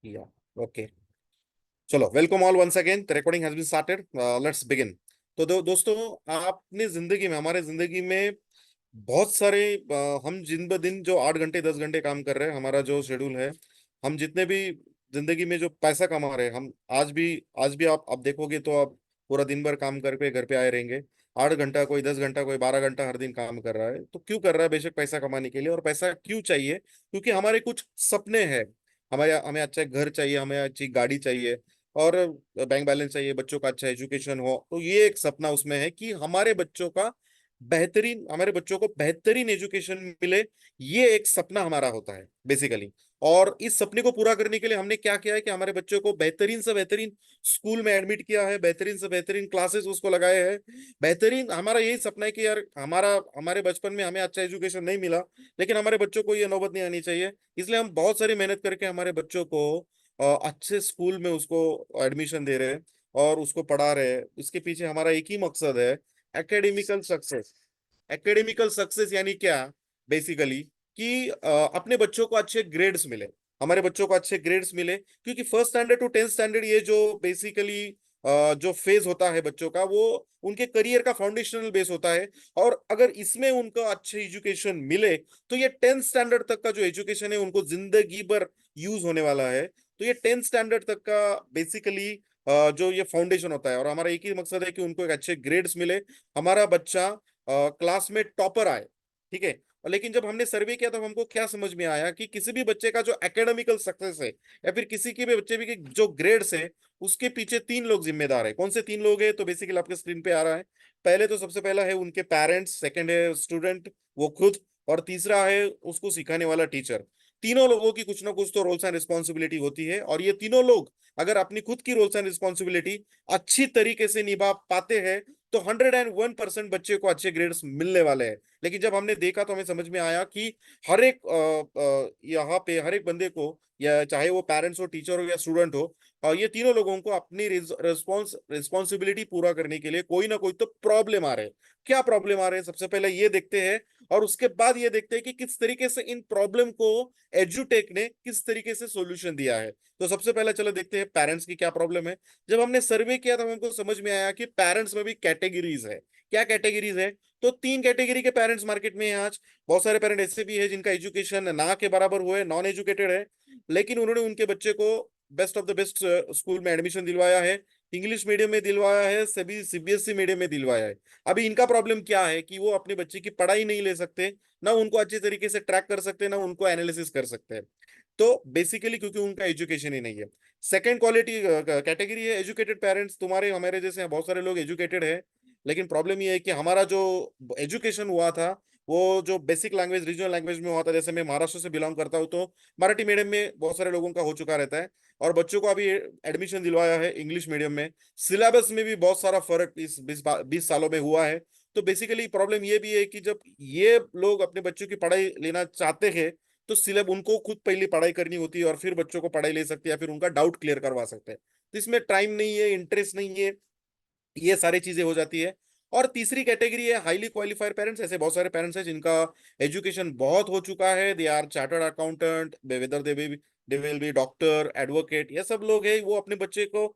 या ओके, चलो welcome all once again. The recording has been started, let's begin. तो दोस्तों, आपने जिंदगी में, हमारे जिंदगी में बहुत सारे हम दिन ब दिन जो 8 घंटे 10 घंटे काम कर रहे हैं, हमारा जो शेड्यूल है, हम जितने भी जिंदगी में जो पैसा कमा रहे हैं, हम आज भी आप देखोगे तो आप पूरा दिन भर काम करके घर पे आए रहेंगे। 8 घंटा, कोई 10 घंटा, कोई 12 घंटा हर दिन काम कर रहा है। तो क्यों कर रहा है? बेशक पैसा कमाने के लिए। और पैसा क्यों चाहिए? क्योंकि हमारे कुछ सपने हैं। हमारे हमें अच्छा घर चाहिए, हमें अच्छी गाड़ी चाहिए, और बैंक बैलेंस चाहिए, बच्चों का अच्छा एजुकेशन हो। तो ये एक सपना उसमें है कि हमारे बच्चों को बेहतरीन एजुकेशन मिले। ये एक सपना हमारा होता है बेसिकली। और इस सपने को पूरा करने के लिए हमने क्या किया है कि हमारे बच्चों को बेहतरीन से बेहतरीन स्कूल में एडमिट किया है, बेहतरीन से बेहतरीन क्लासेस उसको लगाए हैं। बेहतरीन, हमारा यही सपना है कि यार हमारे बचपन में हमें अच्छा एजुकेशन नहीं मिला, लेकिन हमारे बच्चों को ये नौबत नहीं आनी चाहिए। इसलिए हम बहुत सारी मेहनत करके हमारे बच्चों को अच्छे स्कूल में उसको एडमिशन दे रहे हैं और उसको पढ़ा रहे हैं। इसके पीछे हमारा एक ही मकसद है, एकेडमिकल सक्सेस। एकेडमिकल सक्सेस यानी क्या? बेसिकली कि अपने बच्चों को अच्छे ग्रेड्स मिले, हमारे बच्चों को अच्छे ग्रेड्स मिले। क्योंकि first standard to 10th standard, ये जो बेसिकली जो फेज होता है बच्चों का, वो उनके करियर का फाउंडेशनल बेस होता है। और अगर इसमें उनको अच्छे एजुकेशन मिले, तो ये 10th स्टैंडर्ड तक का जो एजुकेशन है उनको जिंदगी भर यूज होने वाला है। तो ये 10th स्टैंडर्ड तक का बेसिकली जो ये फाउंडेशन होता है। और हमारा एक ही मकसद है कि उनको एक अच्छे ग्रेड्स मिले, हमारा बच्चा क्लास में टॉपर आए। ठीक है। और लेकिन जब हमने सर्वे किया तब हमको क्या समझ में आया कि किसी भी बच्चे का जो एकेडमिकल सक्सेस है, या फिर किसी के भी बच्चे भी के जो ग्रेड्स है, उसके पीछे 3 लोग जिम्मेदार है। कौन से 3 लोग है? तो बेसिकली आपके स्क्रीन पे आ रहा है। पहले तो सबसे पहला है उनके पेरेंट्स, सेकंड है स्टूडेंट वो खुद, और तीसरा है उसको सिखाने वाला टीचर। तीनों लोगों की कुछ ना कुछ तो रोल्स एंड रिस्पॉन्सिबिलिटी होती है। और ये तीनों लोग अगर अपनी खुद की रोल्स एंड रिस्पॉन्सिबिलिटी अच्छी तरीके से निभा पाते हैं, तो 101% बच्चे को अच्छे ग्रेड्स मिलने वाले हैं। लेकिन जब हमने देखा तो हमें समझ में आया कि हर एक यहाँ पे हर एक बंदे को, या चाहे वो पेरेंट्स हो, टीचर हो या स्टूडेंट हो, ये तीनों लोगों को अपनी रिस्पॉन्सिबिलिटी पूरा करने के लिए कोई ना कोई तो प्रॉब्लम आ रहे हैं। क्या प्रॉब्लम आ रहे हैं, सबसे पहले ये देखते हैं। और उसके बाद ये देखते हैं कि किस तरीके से इन प्रॉब्लम को एजुटेक ने किस तरीके से सॉल्यूशन दिया है। तो सबसे पहले चलो देखते हैं पेरेंट्स की क्या प्रॉब्लम है। जब हमने सर्वे किया तब हमको समझ में आया कि पेरेंट्स में भी कैटेगरीज है। क्या कैटेगरीज है? तो 3 कैटेगरी के पेरेंट्स मार्केट में हैं आज। बहुत सारे पेरेंट ऐसे भी है जिनका एजुकेशन ना के बराबर हुए, नॉन एजुकेटेड है, लेकिन उन्होंने उनके बच्चे को best of the best school में एडमिशन दिलवाया है। इंग्लिश मीडियम में दिलवाया है, सभी सीबीएसई मीडियम में दिलवाया है। अभी इनका प्रॉब्लम क्या है कि वो अपने बच्चे की पढ़ाई नहीं ले सकते, ना उनको अच्छे तरीके से ट्रैक कर सकते, ना उनको एनालिसिस कर सकते हैं। तो बेसिकली क्योंकि उनका एजुकेशन ही नहीं है। सेकंड क्वालिटी कैटेगरी है एजुकेटेड पेरेंट्स। तुम्हारे हमारे जैसे बहुत सारे लोग एजुकेटेड है, लेकिन प्रॉब्लम ये है कि हमारा जो एजुकेशन हुआ था, वो जो बेसिक लैंग्वेज, रीजनल लैंग्वेज में हुआ था। जैसे मैं महाराष्ट्र से बिलोंग करता हूँ, तो मराठी मीडियम में बहुत सारे लोगों का हो चुका रहता है। और बच्चों को अभी एडमिशन दिलवाया है इंग्लिश मीडियम में। सिलेबस में भी बहुत सारा फर्क इस 20 सालों में हुआ है। तो बेसिकली प्रॉब्लम ये भी है कि जब ये लोग अपने बच्चों की पढ़ाई लेना चाहते हैं, तो सिलेब उनको खुद पहले पढ़ाई करनी होती है और फिर बच्चों को पढ़ाई ले सकते हैं, या फिर उनका डाउट क्लियर करवा सकते हैं। तो इसमें टाइम नहीं है, इंटरेस्ट नहीं है, ये सारी चीजें हो जाती है। और तीसरी कैटेगरी है हाईली क्वालिफाइड पेरेंट्स। ऐसे बहुत सारे पेरेंट्स हैं जिनका एजुकेशन बहुत हो चुका है, they are chartered accountant, whether they will be doctor, advocate, ये सब लोग हैं। वो अपने बच्चे को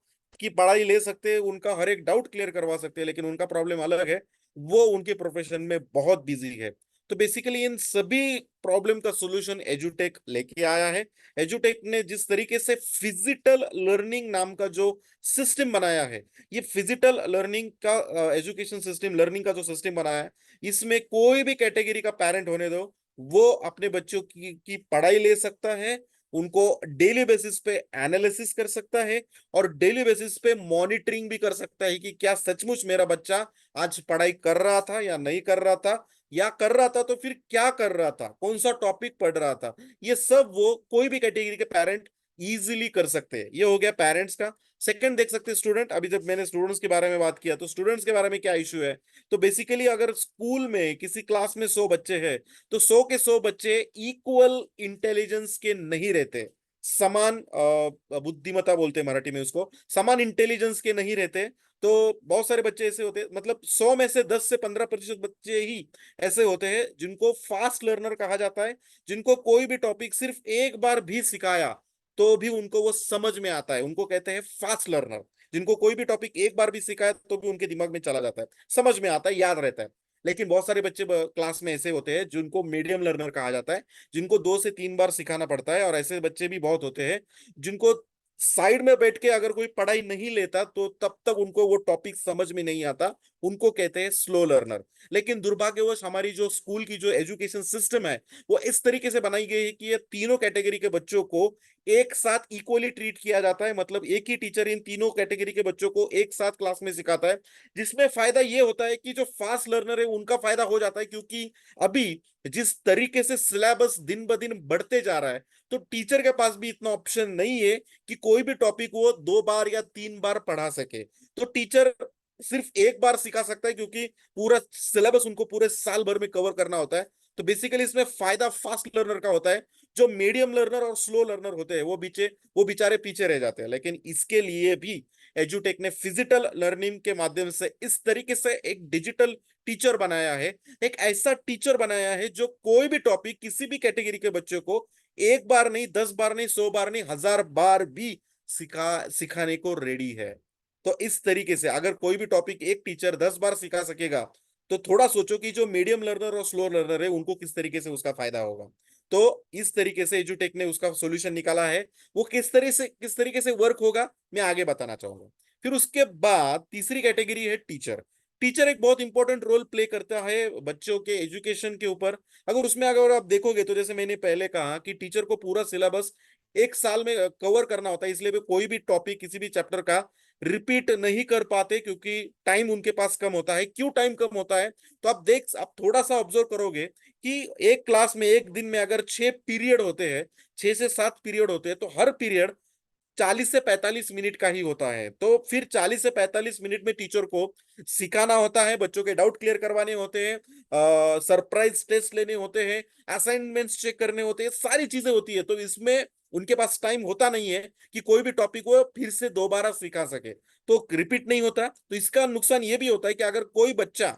की पढ़ाई ले सकते हैं, उनका हर एक डाउट क्लियर करवा सकते हैं, लेकिन उनका प्रॉब्लम अलग है, वो उनके प्रोफेशन में बहुत बिजी है। तो बेसिकली इन सभी प्रॉब्लम का सोल्यूशन एजुटेक लेके आया है। एजुटेक ने जिस तरीके से फिजिकल लर्निंग नाम का जो सिस्टम बनाया है, ये फिजिकल लर्निंग का एजुकेशन सिस्टम, लर्निंग का जो सिस्टम बनाया है, इसमें कोई भी कैटेगरी का पेरेंट होने दो, वो अपने बच्चों की पढ़ाई ले सकता है, उनको डेली बेसिस पे एनालिसिस कर सकता है, और डेली बेसिस पे मॉनिटरिंग भी कर सकता है कि क्या सचमुच मेरा बच्चा आज पढ़ाई कर रहा था या नहीं कर रहा था, या कर रहा था तो फिर क्या कर रहा था, कौन सा टॉपिक पढ़ रहा था। ये सब वो कोई भी कैटेगरी के पेरेंट इजीली कर सकते हैं। ये हो गया पेरेंट्स का। सेकंड देख सकते हैं स्टूडेंट। अभी जब मैंने स्टूडेंट्स के बारे में बात किया, तो स्टूडेंट्स के बारे में क्या इशू है? तो बेसिकली अगर स्कूल में किसी क्लास में 100 बच्चे हैं, तो 100 के 100 बच्चे इक्वल इंटेलिजेंस के नहीं रहते। समान बुद्धिमत्ता बोलते हैं मराठी में उसको, समान इंटेलिजेंस के नहीं रहते। तो बहुत सारे बच्चे ऐसे होते हैं, मतलब 100 में से 10 से 15% बच्चे ही ऐसे होते हैं जिनको फास्ट लर्नर कहा जाता है, जिनको कोई भी टॉपिक सिर्फ एक बार भी सिखाया तो भी उनको वो समझ में आता है। उनको कहते हैं फास्ट लर्नर, जिनको कोई भी टॉपिक एक बार भी सिखाए तो भी उनके दिमाग में चला जाता है, समझ में आता है, याद रहता है। लेकिन बहुत सारे बच्चे क्लास में ऐसे होते हैं जिनको मीडियम लर्नर कहा जाता है, जिनको 2 से 3 बार सिखाना पड़ता है। और ऐसे बच्चे भी बहुत होते हैं जिनको साइड में बैठ के अगर कोई पढ़ाई नहीं लेता तो तब तक उनको वो टॉपिक समझ में नहीं आता, उनको कहते हैं स्लो लर्नर। लेकिन दुर्भाग्यवश हमारी जो स्कूल की जो एजुकेशन सिस्टम है वो इस तरीके से बनाई गई है कि ये तीनों कैटेगरी के बच्चों को एक साथ इक्वली ट्रीट किया जाता है। मतलब एक ही टीचर इन तीनों कैटेगरी के बच्चों को एक साथ क्लास में सिखाता है, जिसमें फायदा ये होता है कि जो फास्ट लर्नर है उनका फायदा हो जाता है, क्योंकि अभी जिस तरीके से सिलेबस दिन ब दिन बढ़ते जा रहा है तो टीचर के पास भी इतना ऑप्शन नहीं है कि कोई भी टॉपिक वो 2 बार या 3 बार पढ़ा सके। तो टीचर सिर्फ एक बार सिखा सकता है, क्योंकि पूरा सिलेबस उनको पूरे साल भर में कवर करना होता है। तो बेसिकली इसमें फायदा फास्ट लर्नर का होता है। जो मीडियम लर्नर और स्लो लर्नर होते हैं वो बेचारे पीछे रह जाते हैं। लेकिन इसके लिए भी एजुटेक ने फिजिकल लर्निंग के माध्यम से इस तरीके से एक डिजिटल टीचर बनाया है, एक ऐसा टीचर बनाया है जो कोई भी टॉपिक किसी भी कैटेगरी के बच्चों को एक बार नहीं, 10 बार नहीं, 100 बार नहीं, 1000 बार भी सिखाने को रेडी है। तो इस तरीके से अगर कोई भी टॉपिक एक टीचर 10 बार सिखा सकेगा तो थोड़ा सोचो कि जो मीडियम लर्नर और स्लो लर्नर है उनको किस तरीके से उसका फायदा होगा। तो इस तरीके से एजुटेक ने उसका सॉल्यूशन निकाला है। वो किस तरीके से वर्क होगा मैं आगे बताना चाहूंगा। फिर उसके बाद तीसरी कैटेगरी है टीचर। टीचर एक बहुत इंपॉर्टेंट रोल प्ले करता है बच्चों के एजुकेशन के ऊपर। अगर आप देखोगे तो जैसे मैंने पहले कहा कि टीचर को पूरा सिलेबस एक साल में कवर करना होता है, इसलिए वे कोई भी टॉपिक किसी भी चैप्टर का रिपीट नहीं कर पाते, क्योंकि टाइम उनके पास कम होता है। क्यों टाइम कम होता है? तो आप थोड़ा सा ऑब्जर्व करोगे कि एक क्लास में एक दिन में अगर 6 पीरियड होते हैं, 6 से 7 पीरियड होते हैं, तो हर पीरियड 40 से 45 मिनट का ही होता है। तो फिर 40 से 45 मिनट में टीचर को सिखाना होता है, बच्चों के डाउट क्लियर करवाने होते हैं, सरप्राइज टेस्ट लेने होते हैं, असाइनमेंट्स चेक करने होते हैं, सारी चीजें होती है। तो इसमें उनके पास टाइम होता नहीं है कि कोई भी टॉपिक को फिर से दोबारा सिखा सके, तो रिपीट नहीं होता। तो इसका नुकसान ये भी होता है कि अगर कोई बच्चा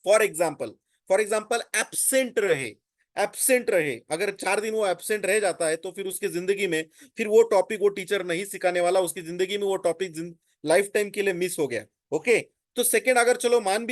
फॉर एग्जाम्पल एब्सेंट रहे, अगर 4 दिन वो एब्सेंट रह जाता है तो फिर उसकी जिंदगी में फिर वो टॉपिक वो टीचर नहीं सिखाने वाला, उसकी जिंदगी में वो टॉपिक लाइफ टाइम के लिए मिस हो गया। ओके। तो सेकेंड, अगर चलो मान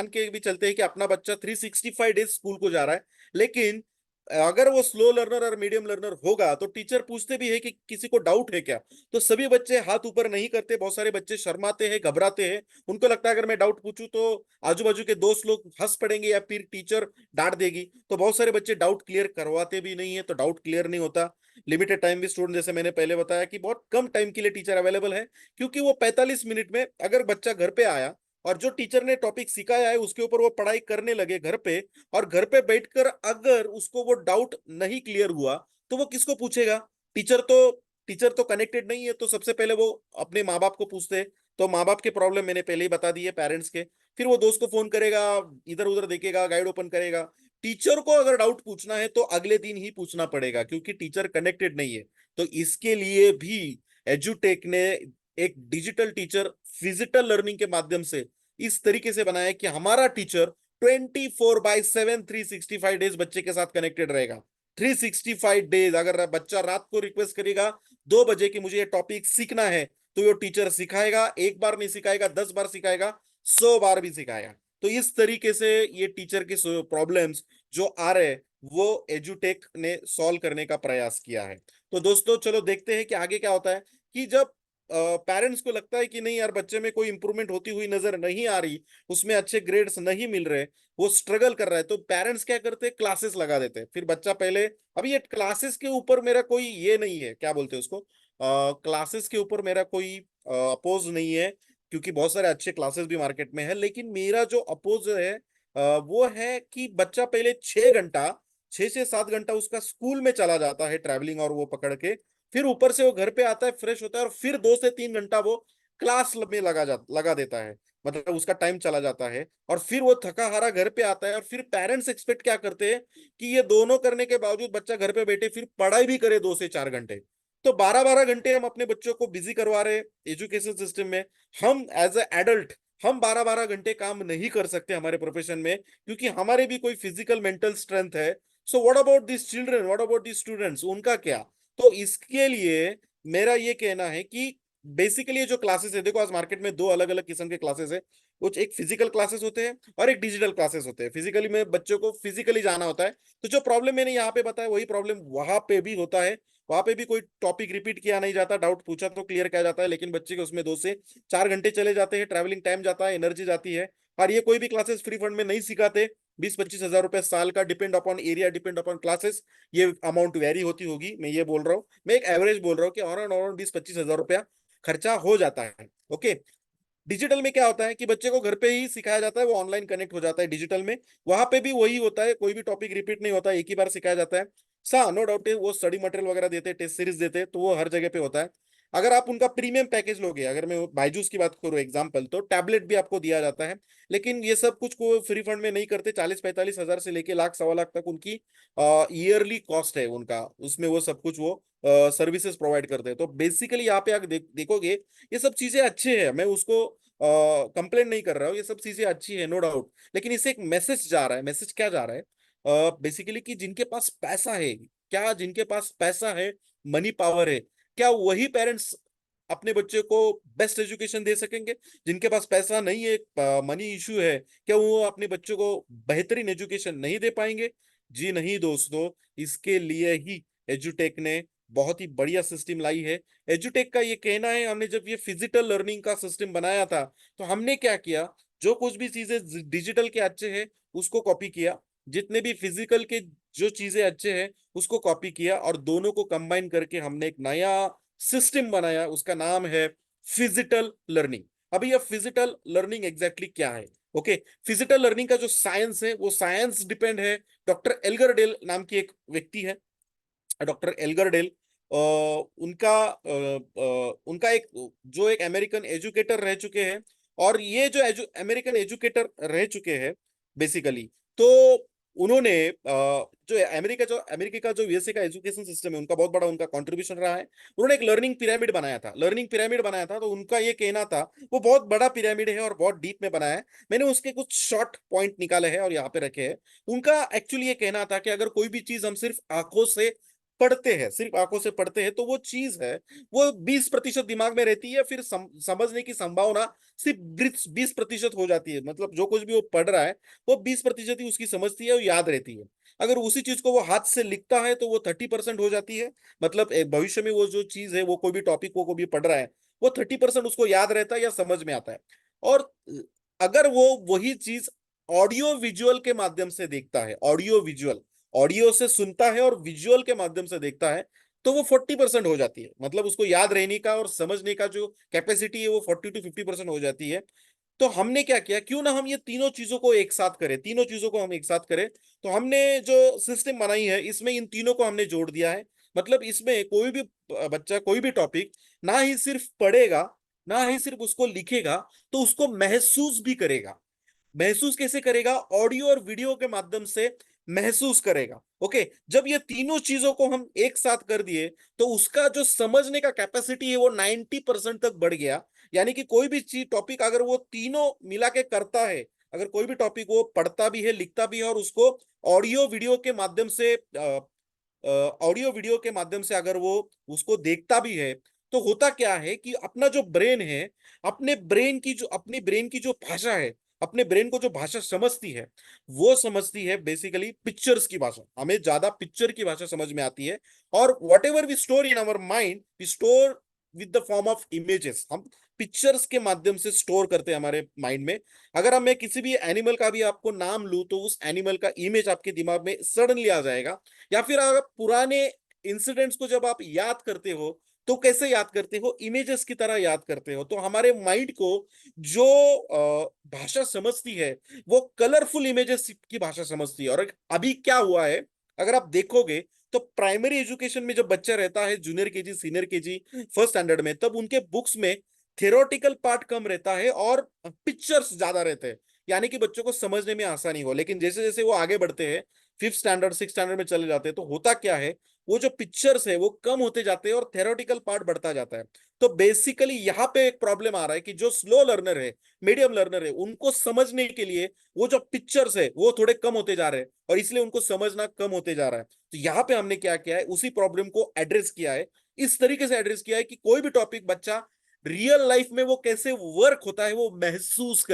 के भी चलते हैं कि अपना बच्चा 365 डेज स्कूल को जा रहा है, लेकिन अगर वो स्लो लर्नर और मीडियम लर्नर होगा तो टीचर पूछते भी है कि किसी को डाउट है क्या। तो सभी बच्चे हाथ ऊपर नहीं करते, बहुत सारे बच्चे शर्माते हैं, घबराते हैं। उनको लगता है अगर मैं डाउट पूछूं तो आजू बाजू के दोस्त लोग हंस पड़ेंगे या फिर टीचर डांट देगी। तो बहुत सारे बच्चे डाउट क्लियर करवाते भी नहीं है, तो डाउट क्लियर नहीं होता। लिमिटेड टाइम भी स्टूडेंट, जैसे मैंने पहले बताया कि बहुत कम टाइम के लिए टीचर अवेलेबल है, क्योंकि वो 45 मिनट में अगर बच्चा घर पे आया और जो टीचर ने टॉपिक सिखाया है उसके ऊपर वो पढ़ाई करने लगे घर पे, और घर पे बैठकर अगर उसको वो डाउट नहीं क्लियर हुआ तो वो किसको पूछेगा? टीचर तो टीचर तो कनेक्टेड नहीं है, तो सबसे पहले वो अपने माँ बाप को पूछते हैं। तो माँ बाप के प्रॉब्लम मैंने पहले ही बता दी है, पेरेंट्स के। फिर वो दोस्त को फोन करेगा, इधर उधर देखेगा, गाइड ओपन करेगा। टीचर को अगर डाउट पूछना है तो अगले दिन ही पूछना पड़ेगा, क्योंकि टीचर कनेक्टेड नहीं है। तो इसके लिए भी एजुटेक ने एक डिजिटल टीचर फिजिकल लर्निंग के माध्यम से इस तरीके से बनाया है कि हमारा टीचर 24/7 365 डेज बच्चे के साथ कनेक्टेड रहेगा। 365 डेज, अगर बच्चा रात को रिक्वेस्ट करेगा 2 बजे कि मुझे ये टॉपिक सीखना है, तो वो टीचर सिखाएगा। एक बार नहीं सिखाएगा, 10 बार सिखाएगा, 100 बार भी सिखाएगा। तो इस तरीके से ये टीचर के प्रॉब्लम्स जो आ रहे हैं वो एजुटेक ने सॉल्व करने का प्रयास किया है। तो दोस्तों चलो देखते हैं कि आगे क्या होता है। कि जब पेरेंट्स को लगता है कि नहीं यार, बच्चे में कोई इंप्रूवमेंट होती हुई नजर नहीं आ रही, उसमें अच्छे ग्रेड्स नहीं मिल रहे, वो स्ट्रगल कर रहा है, तो पेरेंट्स क्या करते हैं, क्लासेस लगा देते हैं। फिर बच्चा पहले, अभी ये क्लासेस के ऊपर मेरा कोई ये नहीं है, क्या बोलते हैं उसको, क्लासेस के ऊपर मेरा कोई अपोज नहीं है, क्योंकि बहुत सारे अच्छे क्लासेस भी मार्केट में है। लेकिन मेरा जो अपोज है वो है कि बच्चा पहले 6 घंटा, 6 से 7 घंटा उसका स्कूल में चला जाता है ट्रैवलिंग और वो पकड़ के, फिर ऊपर से वो घर पे आता है, फ्रेश होता है, और फिर 2 से 3 घंटा वो क्लास में लगा देता है। मतलब उसका टाइम चला जाता है, और फिर वो थका हारा घर पे आता है। और फिर पेरेंट्स एक्सपेक्ट क्या करते हैं कि ये दोनों करने के बावजूद बच्चा घर पे बैठे फिर पढ़ाई भी करे 2 से 4 घंटे। तो 12-12 घंटे हम अपने बच्चों को बिजी करवा रहे हैं एजुकेशन सिस्टम में। हम एज ए एडल्ट हम 12-12 घंटे काम नहीं कर सकते हमारे प्रोफेशन में, क्योंकि हमारे भी कोई फिजिकल मेंटल स्ट्रेंथ है। So what about this children, what about this students, उनका क्या? तो इसके लिए मेरा ये कहना है कि बेसिकली जो क्लासेस है, देखो आज मार्केट में दो अलग अलग किस्म के क्लासेस है। कुछ एक फिजिकल क्लासेस होते हैं और एक डिजिटल क्लासेस होते हैं। फिजिकली में बच्चों को फिजिकली जाना होता है, तो जो प्रॉब्लम मैंने यहाँ पे बताया वही प्रॉब्लम वहां पे भी होता है। वहां पे भी कोई टॉपिक रिपीट किया नहीं जाता, डाउट पूछा तो क्लियर किया जाता है, लेकिन बच्चे के उसमें 2 से 4 घंटे चले जाते हैं, ट्रैवलिंग टाइम जाता है, एनर्जी जाती है। और ये कोई भी क्लासेस फ्री फंड में नहीं सिखाते। 20-25 हजार रुपए साल का, depend upon area, depend upon classes, ये अमाउंट वेरी होती होगी। मैं ये बोल रहा हूँ, मैं एक एवरेज बोल रहा हूँ कि ऑन एंड ऑन 20-25 हजार रुपया खर्चा हो जाता है। ओके। डिजिटल में क्या होता है कि बच्चे को घर पे ही सिखाया जाता है, वो ऑनलाइन कनेक्ट हो जाता है डिजिटल में। वहां पे भी वही होता है, कोई भी टॉपिक रिपीट नहीं होता, एक ही बार सिखाया जाता है। सा नो डाउट है, वो स्टडी मटेरियल वगैरह देते हैं, टेस्ट सीरीज देते हैं, तो वो हर जगह पे होता है। अगर आप उनका प्रीमियम पैकेज लोगे, अगर मैं बायजूस की बात करूँ एग्जाम्पल, तो टैबलेट भी आपको दिया जाता है। लेकिन ये सब कुछ को फ्री फंड में नहीं करते। 40-45 हजार से लेके लाख 1.25 लाख तक उनकी ईयरली कॉस्ट है उनका, उसमें वो सब कुछ वो सर्विसेज प्रोवाइड करते हैं। तो बेसिकली यहाँ पे आप देखोगे, ये सब चीजें अच्छे हैं, मैं उसको कंप्लेन नहीं कर रहा हूँ, ये सब चीजें अच्छी है नो डाउट। लेकिन इससे एक मैसेज जा रहा है। मैसेज क्या जा रहा है? बेसिकली कि जिनके पास पैसा है, क्या जिनके पास पैसा है, मनी पावर है, क्या वही पेरेंट्स अपने बच्चे को बेस्ट एजुकेशन दे सकेंगे? जिनके पास पैसा नहीं है, मनी इशू है, क्या वो अपने बच्चों को बेहतरीन एजुकेशन नहीं दे पाएंगे? जी नहीं दोस्तों। इसके लिए ही एजुटेक ने बहुत ही बढ़िया सिस्टम लाई है। एजुटेक का ये कहना है, हमने जब ये फिजिकल लर्निंग का सिस्टम बनाया था, तो हमने क्या किया, जो कुछ भी चीजें डिजिटल के अच्छे हैं उसको कॉपी किया, जितने भी फिजिकल के जो चीजें अच्छे हैं उसको कॉपी किया, और दोनों को कंबाइन करके हमने एक नया सिस्टम बनाया, उसका नाम है फिजिकल लर्निंग। अभी यह फिजिकल लर्निंग एग्जैक्टली क्या है? ओके। फिजिकल लर्निंग का जो साइंस है, वो साइंस डिपेंड है। डॉक्टर एल्गर डेल नाम की एक व्यक्ति है, डॉक्टर एल्गर डेल। उनका एक, जो एक अमेरिकन एजुकेटर रह चुके हैं, और ये जो अमेरिकन एजुकेटर रह चुके हैं बेसिकली, तो उन्होंने जो अमेरिका का जो यूएसए का एजुकेशन सिस्टम है, उनका बहुत बड़ा उनका कंट्रीब्यूशन रहा है। उन्होंने एक लर्निंग पिरामिड बनाया था, तो उनका ये कहना था, वो बहुत बड़ा पिरामिड है और बहुत डीप में बनाया है। मैंने उसके कुछ शॉर्ट पॉइंट निकाले हैं और यहाँ पे रखे हैं। उनका एक्चुअली ये कहना था कि अगर कोई भी चीज हम सिर्फ आंखों से पढ़ते हैं, सिर्फ आंखों से पढ़ते हैं, तो वो चीज है, वो 20% दिमाग में रहती है, फिर समझने की संभावना सिर्फ 20% हो जाती है। मतलब जो कुछ भी वो पढ़ रहा है, वो 20% ही उसकी समझती है और याद रहती है। अगर उसी चीज को वो हाथ से लिखता है तो वो 30% हो जाती है। मतलब भविष्य में वो जो चीज है, वो कोई भी टॉपिक को कोई भी पढ़ रहा है, वो 30% उसको याद रहता है या समझ में आता है। और अगर वो वही चीज ऑडियो विजुअल के माध्यम से देखता है, ऑडियो विजुअल, ऑडियो से सुनता है और विजुअल के माध्यम से देखता है, तो वो 40% हो जाती है। मतलब उसको याद रहने का और समझने का जो कैपेसिटी है, वो 40-50% हो जाती है। तो हमने क्या किया, क्यों ना हम ये तीनों चीजों को एक साथ करें, तीनों चीजों को हम एक साथ करें। तो हमने जो सिस्टम बनाई है, इसमें इन तीनों को हमने जोड़ दिया है। मतलब इसमें कोई भी बच्चा कोई भी टॉपिक ना ही सिर्फ पढ़ेगा, ना ही सिर्फ उसको लिखेगा, तो उसको महसूस भी करेगा। महसूस कैसे करेगा? ऑडियो और वीडियो के माध्यम से महसूस करेगा। ओके। जब ये तीनों चीजों को हम एक साथ कर दिए, तो उसका जो समझने का कैपेसिटी है वो 90% तक बढ़ गया। यानी कि कोई भी चीज टॉपिक अगर वो तीनों मिला के करता है, अगर कोई भी टॉपिक वो पढ़ता भी है, लिखता भी है, और उसको ऑडियो वीडियो के माध्यम से ऑडियो वीडियो के माध्यम से अगर वो उसको देखता भी है, तो होता क्या है कि अपना जो ब्रेन है, अपनी ब्रेन की जो भाषा है, अपने ब्रेन को जो भाषा समझती है, वो समझती है बेसिकली पिक्चर्स की भाषा। हमें ज्यादा पिक्चर की भाषा समझ में आती है। और whatever we store in our mind, we store with the form of images. हम पिक्चर्स के माध्यम से स्टोर करते हैं हमारे माइंड में। अगर हम मैं किसी भी एनिमल का भी आपको नाम लूं, तो उस एनिमल का इमेज आपके दिमाग में सडनली आ जाएगा। या फिर अगर पुराने इंसिडेंट्स को जब आप याद करते हो, तो कैसे याद करते हो? इमेजेस की तरह याद करते हो। तो हमारे माइंड को जो भाषा समझती है, वो कलरफुल इमेजेस की भाषा समझती है। और अभी क्या हुआ है, अगर आप देखोगे, तो प्राइमरी एजुकेशन में जब बच्चा रहता है, junior KG, senior KG, first standard में, तब उनके बुक्स में थियोरेटिकल पार्ट कम रहता है और पिक्चर्स ज्यादा रहते हैं, यानी कि बच्चों को समझने में आसानी हो। लेकिन जैसे जैसे वो आगे बढ़ते हैं, फिफ्थ स्टैंडर्ड, सिक्स स्टैंडर्ड में चले जाते हैं, तो होता क्या है, वो जो पिक्चर्स है वो कम होते जाते हैं और थेरोटिकल पार्ट बढ़ता जाता है। तो बेसिकली यहाँ पे एक प्रॉब्लम आ रहा है कि जो स्लो लर्नर है, मीडियम लर्नर है, उनको समझने के लिए वो जो पिक्चर्स है वो थोड़े कम होते जा रहे हैं, और इसलिए उनको समझना कम होते जा रहा है। तो यहाँ पे हमने क्या किया है, उसी प्रॉब्लम को एड्रेस किया है, इस तरीके से एड्रेस किया है कि कोई भी टॉपिक बच्चा रियल लाइफ में वो कैसे वर्क होता है वो महसूस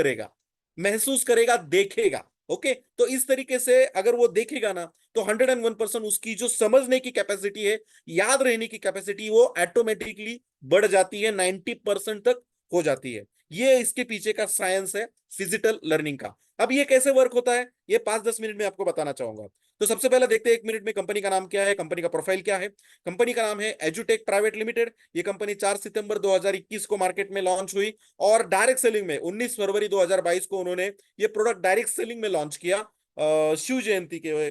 करेगा, देखेगा। ओके, तो इस तरीके से अगर वो देखेगा ना, तो 101% उसकी जो समझने की कैपेसिटी है, याद रहने की कैपेसिटी, वो ऑटोमेटिकली बढ़ जाती है, 90% तक हो जाती है। ये इसके पीछे का साइंस है फिजिकल लर्निंग का। अब ये कैसे वर्क होता है, ये 5-10 मिनट में आपको बताना चाहूंगा। तो सबसे पहले देखते हैं 1 मिनट में कंपनी का नाम क्या है, कंपनी का प्रोफाइल क्या है। कंपनी का नाम है एजुटेक प्राइवेट लिमिटेड। ये कंपनी 4 सितंबर 2021 को मार्केट में लॉन्च हुई, और डायरेक्ट सेलिंग में 19 फरवरी 2022 को उन्होंने ये प्रोडक्ट डायरेक्ट सेलिंग में लॉन्च किया, शिव जयंती के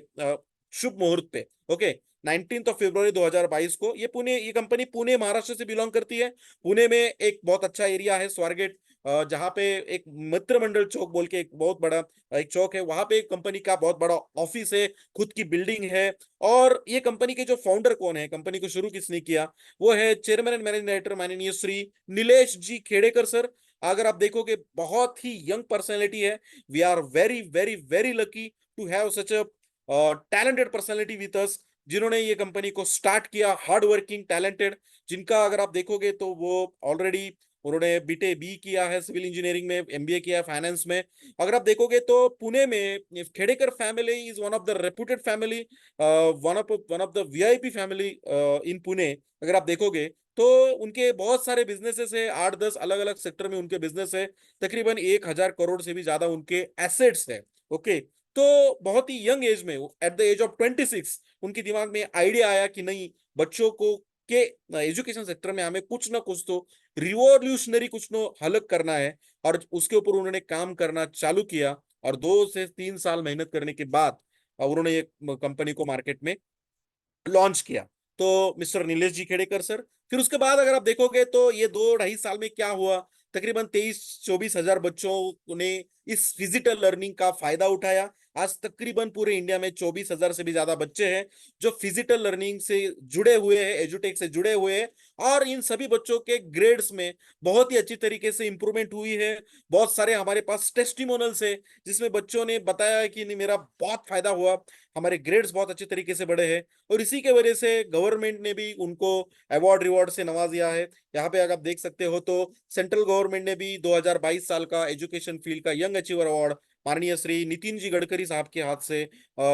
शुभ मुहूर्त पे। ओके, 19 फरवरी 2022 को ये कंपनी पुणे महाराष्ट्र से बिलोंग करती है। पुणे में एक बहुत अच्छा एरिया है स्वारगेट, जहाँ पे एक मित्र मंडल चौक बोल के एक बहुत बड़ा एक चौक है, वहां पे एक कंपनी का बहुत बड़ा ऑफिस है, खुद की बिल्डिंग है। और ये कंपनी के जो फाउंडर कौन है, कंपनी को शुरू किसने किया, वो है चेयरमैन एंड मैनेजिंग डायरेक्टर माननीय श्री नीलेश जी खेड़ेकर सर। अगर आप देखोगे बहुत ही यंग पर्सनैलिटी है। We are very very very lucky to have such a talented personality with us, जिन्होंने ये कंपनी को स्टार्ट किया, हार्ड वर्किंग टैलेंटेड, जिनका अगर आप देखोगे तो वो ऑलरेडी उन्होंने बीटे बी किया है सिविल इंजीनियरिंग में, एमबीए किया है फाइनेंस में। अगर आप देखोगे तो पुणे में Khedekar family is one of the reputed family, one of the VIP family in Pune. अगर आप देखोगे तो उनके बहुत सारे बिजनेसेस है, 8-10 अलग अलग सेक्टर में उनके बिजनेस है, तकरीबन 1,000 करोड़ से भी ज्यादा उनके एसेट्स है। ओके, तो बहुत ही यंग एज में, एट द एज ऑफ 26, उनके दिमाग में आइडिया आया कि नहीं, बच्चों को के एजुकेशन सेक्टर में हमें कुछ ना कुछ तो रिवॉल्यूशनरी कुछ नो हलक करना है। और उसके ऊपर उन्होंने काम करना चालू किया, और 2 से 3 साल मेहनत करने के बाद उन्होंने ये कंपनी को मार्केट में लॉन्च किया। तो मिस्टर नीलेश जी खेड़ेकर सर, फिर उसके बाद अगर आप देखोगे तो ये 2-2.5 साल में क्या हुआ, तकरीबन 23-24 हजार बच्चों ने इस फिजिकल लर्निंग का फायदा उठाया। आज तकरीबन पूरे इंडिया में 24 हजार से भी ज्यादा बच्चे हैं जो फिजिकल लर्निंग से जुड़े हुए हैं, एजुटेक से जुड़े हुए हैं। और इन सभी बच्चों के ग्रेड्स में बहुत ही अच्छी तरीके से इंप्रूवमेंट हुई है। बहुत सारे हमारे पास टेस्टिमोनल्स है, जिसमें बच्चों ने बताया है कि नहीं, मेरा बहुत फायदा हुआ, हमारे ग्रेड्स बहुत अच्छे तरीके से बढ़े हैं। और इसी के वजह से गवर्नमेंट ने भी उनको अवार्ड रिवॉर्ड से नवाज दिया है। यहाँ पे अगर आप देख सकते हो तो सेंट्रल गवर्नमेंट ने भी 2022 साल का एजुकेशन फील्ड का यंग अचीवर अवार्ड माननीय श्री नितिन जी गडकरी साहब के हाथ से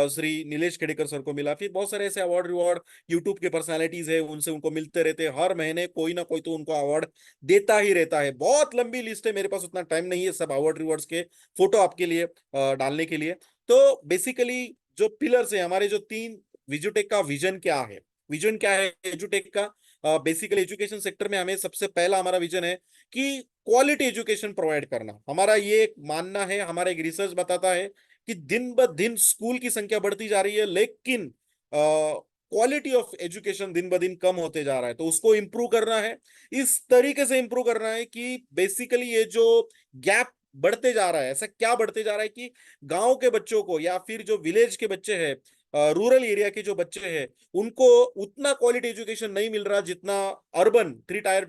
श्री नीलेश खेड़ेकर सर को मिला। फिर बहुत सारे ऐसे अवार्ड रिवॉर्ड यूट्यूब के पर्सनालिटीज है, उनसे उनको मिलते रहते हैं, हर महीने कोई ना कोई तो उनको अवार्ड देता ही रहता है। बहुत लंबी लिस्ट है, मेरे पास उतना टाइम नहीं है सब अवार्ड रिवॉर्ड्स के फोटो आपके लिए डालने के लिए। तो बेसिकली जो पिलर्स है हमारे, जो 3, विजुटेक का विजन क्या है, विजन क्या है एजुटेक का, बेसिकली एजुकेशन सेक्टर में हमें सबसे पहला हमारा विजन है कि क्वालिटी एजुकेशन प्रोवाइड करना। हमारा ये एक मानना है, हमारा एक रिसर्च बताता है कि दिन ब दिन स्कूल की संख्या बढ़ती जा रही है, लेकिन क्वालिटी ऑफ एजुकेशन दिन ब दिन कम होते जा रहा है। तो उसको इंप्रूव करना है, इस तरीके से इंप्रूव करना है कि बेसिकली ये जो गैप बढ़ते जा रहा है, ऐसा क्या बढ़ते जा रहा है कि गांव के बच्चों को या फिर जो विलेज के बच्चे हैं, रूरल एरिया के जो बच्चे हैं, उनको उतना क्वालिटी एजुकेशन नहीं मिल रहा जितना अर्बन 3 टायर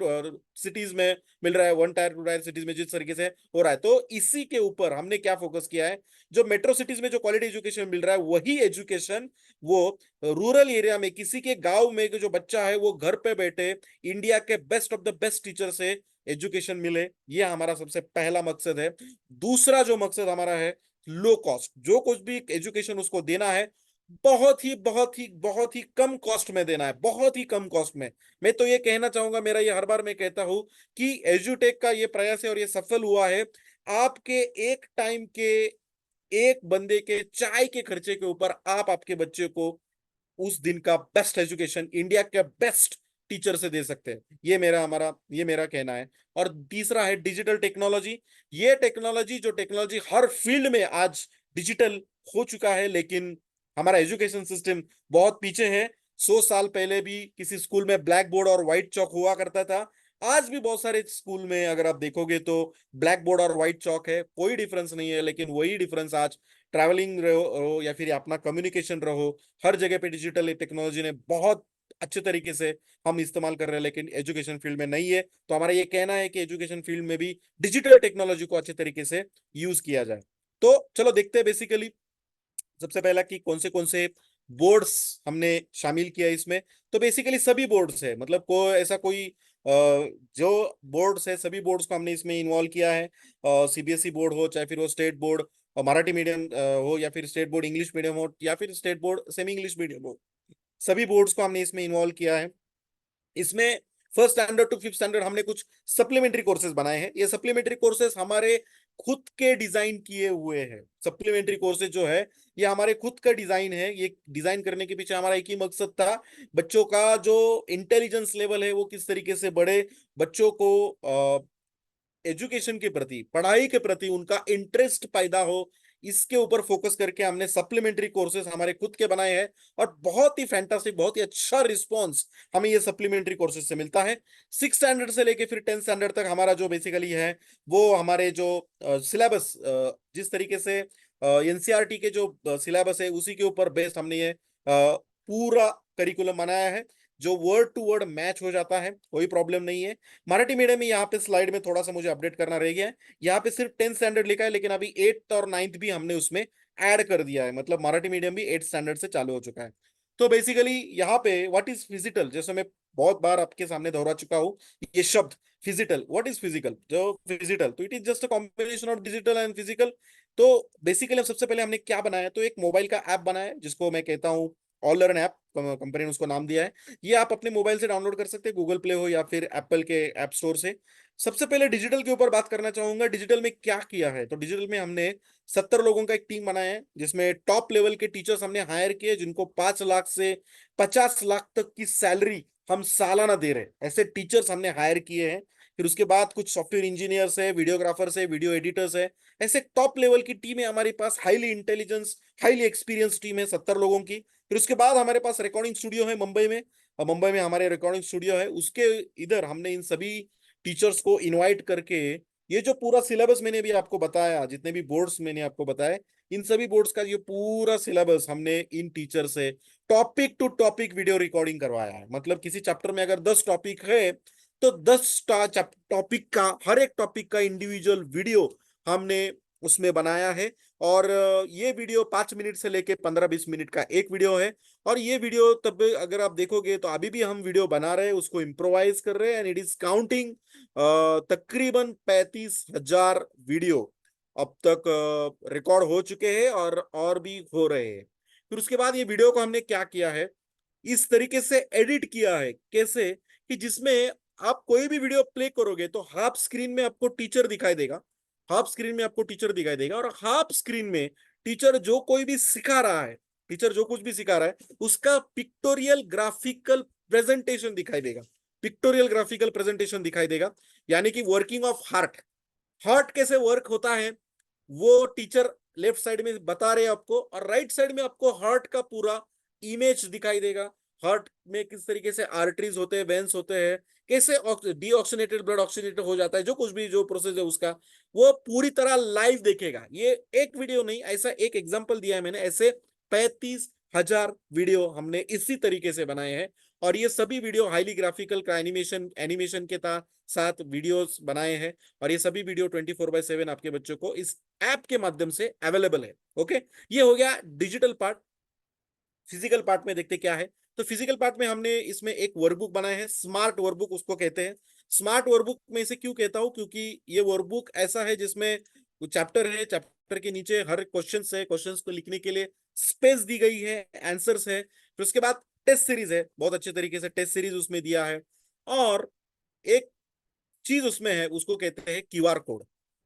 सिटीज में मिल रहा है, 1 टायर 2 टायर सिटीज में जिस तरीके से हो रहा है। तो इसी के ऊपर हमने क्या फोकस किया है, जो मेट्रो सिटीज में जो क्वालिटी एजुकेशन मिल रहा है, वही एजुकेशन वो रूरल एरिया में किसी के गांव में जो बच्चा है वो घर पे बैठे इंडिया के best of the best teacher से एजुकेशन मिले। ये हमारा सबसे पहला मकसद है। दूसरा जो मकसद हमारा है, लो कॉस्ट, जो कुछ भी एजुकेशन उसको देना है, बहुत ही कम कॉस्ट में देना है, बहुत ही कम कॉस्ट में। मैं तो ये कहना चाहूंगा, मेरा ये हर बार मैं कहता हूं कि एजुटेक का ये प्रयास है और ये सफल हुआ है। आपके एक टाइम के, एक बंदे के चाय के खर्चे के ऊपर आप आपके बच्चे को उस दिन का बेस्ट एजुकेशन इंडिया के बेस्ट टीचर से दे सकते हैं। ये मेरा कहना है। और तीसरा है डिजिटल टेक्नोलॉजी। ये टेक्नोलॉजी, जो टेक्नोलॉजी हर फील्ड में आज डिजिटल हो चुका है, लेकिन हमारा एजुकेशन सिस्टम बहुत पीछे है। 100 साल पहले भी किसी स्कूल में ब्लैक बोर्ड और व्हाइट चौक हुआ करता था। आज भी बहुत सारे स्कूल में अगर आप देखोगे तो ब्लैक बोर्ड और व्हाइट चौक है, कोई डिफरेंस नहीं है। लेकिन वही डिफरेंस आज ट्रैवलिंग रहो या फिर अपना कम्युनिकेशन रहो, हर जगह पे डिजिटल टेक्नोलॉजी ने बहुत अच्छे तरीके से हम इस्तेमाल कर रहे हैं, लेकिन एजुकेशन फील्ड में नहीं है। तो हमारा ये कहना है कि एजुकेशन फील्ड में भी डिजिटल टेक्नोलॉजी को अच्छे तरीके से यूज किया जाए। तो चलो देखते हैं बेसिकली सबसे पहला कि कौन से बोर्ड्स हमने शामिल किया इसमें। तो बेसिकली सभी बोर्ड्स है, मतलब कोई ऐसा कोई जो बोर्ड्स है सभी बोर्ड्स को हमने इसमें इन्वॉल्व किया है। सीबीएसई बोर्ड हो, चाहे फिर वो स्टेट बोर्ड मराठी मीडियम हो, या फिर स्टेट बोर्ड इंग्लिश मीडियम हो, या फिर state board semi English medium हो, सभी बोर्ड्स को हमने इसमें इन्वॉल्व किया है। इसमें first standard to fifth standard हमने कुछ सप्लीमेंट्री कोर्सेज बनाए हैं। ये सप्लीमेंट्री कोर्सेज हमारे खुद के डिजाइन किए हुए हैं। सप्लीमेंट्री कोर्सेज जो है ये हमारे खुद का डिजाइन है। ये डिजाइन करने के पीछे हमारा एक ही मकसद था, बच्चों का जो इंटेलिजेंस लेवल है वो किस तरीके से बढ़े, बच्चों को एजुकेशन के प्रति, पढ़ाई के प्रति उनका इंटरेस्ट पैदा हो, इसके ऊपर फोकस करके हमने सप्लीमेंट्री कोर्सेज हमारे खुद के बनाए हैं। और बहुत ही फैंटास्टिक, बहुत ही अच्छा रिस्पॉन्स हमें ये सप्लीमेंट्री कोर्सेज से मिलता है। सिक्स स्टैंडर्ड से लेके फिर टेंथ स्टैंडर्ड तक हमारा जो बेसिकली है वो हमारे जो सिलेबस, जिस तरीके से एनसीईआरटी के जो सिलेबस है उसी के ऊपर बेस्ड हमने ये पूरा करिकुलम बनाया है, जो वर्ड टू वर्ड मैच हो जाता है, कोई प्रॉब्लम नहीं है। मराठी मीडियम में यहाँ पे स्लाइड में थोड़ा सा मुझे अपडेट करना रह गया है, यहाँ पे सिर्फ टेंथ स्टैंडर्ड लिखा है, लेकिन अभी एट्थ और नाइन्थ भी हमने उसमें ऐड कर दिया है, मतलब मराठी मीडियम भी एट्थ स्टैंडर्ड से चालू हो चुका है। तो बेसिकली यहाँ पे व्हाट इज फिजिकल, जैसे मैं बहुत बार आपके सामने दोहरा चुका हूँ ये शब्द फिजिकल। व्हाट इज फिजिकल, जो फिजिकल तो it is just a combination of digital and physical. तो बेसिकली सबसे पहले हमने क्या बनाया, तो एक मोबाइल का ऐप बनाया है जिसको मैं कहता हूँ ऑल लर्न ऐप, कंपनी ने उसको नाम दिया है। ये आप अपने मोबाइल से डाउनलोड कर सकते हैं, गूगल प्ले हो या फिर एप्पल के ऐप स्टोर से। सबसे पहले डिजिटल के ऊपर बात करना चाहूंगा। डिजिटल में क्या किया है, तो डिजिटल में हमने 70 लोगों का एक टीम बनाया है, जिसमें टॉप लेवल के टीचर्स हमने हायर किए, जिनको 5 लाख से 50 लाख तक की सैलरी हम सालाना दे रहे हैं, ऐसे टीचर्स हमने हायर किए हैं। फिर उसके बाद कुछ सॉफ्टवेयर इंजीनियर्स है, वीडियोग्राफर्स है, वीडियो एडिटर्स है, ऐसे टॉप लेवल की टीम है हमारे पास। Highly intelligence, highly experience team है 70 लोगों की। फिर उसके बाद हमारे पास रिकॉर्डिंग स्टूडियो है मुंबई में, और मुंबई में हमारे रिकॉर्डिंग स्टूडियो है, उसके इधर हमने इन सभी टीचर्स को इनवाइट करके ये जो पूरा सिलेबस मैंने भी आपको बताया, जितने भी बोर्ड्स मैंने आपको बताए, इन सभी बोर्ड्स का ये पूरा सिलेबस हमने इन टीचर से topic to topic video recording करवाया है। मतलब किसी चैप्टर में अगर 10 टॉपिक है तो 10 टॉपिक का, हर एक टॉपिक का इंडिविजुअल वीडियो हमने उसमें बनाया है। और ये वीडियो 5 मिनट से लेके 15-20 मिनट का एक वीडियो है। और ये वीडियो तब अगर आप देखोगे तो अभी भी हम वीडियो बना रहे हैं, उसको इम्प्रोवाइज कर रहे हैं, एंड इट इज काउंटिंग। तकरीबन 35,000 वीडियो अब तक रिकॉर्ड हो चुके हैं, और भी हो रहे हैं। फिर उसके बाद ये वीडियो को हमने क्या किया है, इस तरीके से एडिट किया है, कैसे कि जिसमें आप कोई भी वीडियो प्ले करोगे तो हाफ स्क्रीन में आपको टीचर दिखाई देगा, हाफ स्क्रीन में आपको टीचर दिखाई देगा, और हाफ स्क्रीन में टीचर जो कोई भी सिखा रहा है, टीचर जो कुछ भी सिखा रहा है उसका पिक्टोरियल ग्राफिकल प्रेजेंटेशन दिखाई देगा, पिक्टोरियल ग्राफिकल प्रेजेंटेशन दिखाई देगा। यानी कि वर्किंग ऑफ हार्ट, हार्ट कैसे वर्क होता है वो टीचर लेफ्ट साइड में बता रहे हैं आपको, और राइट साइड में आपको हार्ट का पूरा इमेज दिखाई देगा। हार्ट में किस तरीके से आर्टरीज होते हैं, वेन्स होते हैं, कैसे डीऑक्सीनेटेड ब्लड ऑक्सीनेटेड हो जाता है, जो कुछ भी जो प्रोसेस है उसका वो पूरी तरह लाइव देखेगा। ये एक वीडियो नहीं, ऐसा एक एग्जांपल दिया है मैंने, ऐसे 35,000 वीडियो हमने इसी तरीके से बनाए हैं। और ये सभी वीडियो हाईली ग्राफिकल का एनिमेशन एनिमेशन के साथ वीडियोस बनाए हैं। और ये सभी वीडियो 24/7 आपके बच्चों को इस ऐप के माध्यम से अवेलेबल है। ओके, ये हो गया डिजिटल पार्ट। फिजिकल पार्ट में देखते क्या है, तो फिजिकल पार्ट में हमने इसमें एक वर्कबुक बनाया है, स्मार्ट वर्कबुक उसको कहते हैं। स्मार्ट वर्कबुक में इसे क्यों कहता हूं, क्योंकि ये वर्कबुक ऐसा है जिसमें चैप्टर है, चैप्टर के नीचे हर क्वेश्चन है, क्वेश्चन को लिखने के लिए स्पेस दी गई है, आंसर्स है। फिर उसके बाद टेस्ट सीरीज है, बहुत अच्छे तरीके से टेस्ट सीरीज उसमें दिया है। और एक चीज उसमें है, उसको कहते हैं क्यूआर कोड।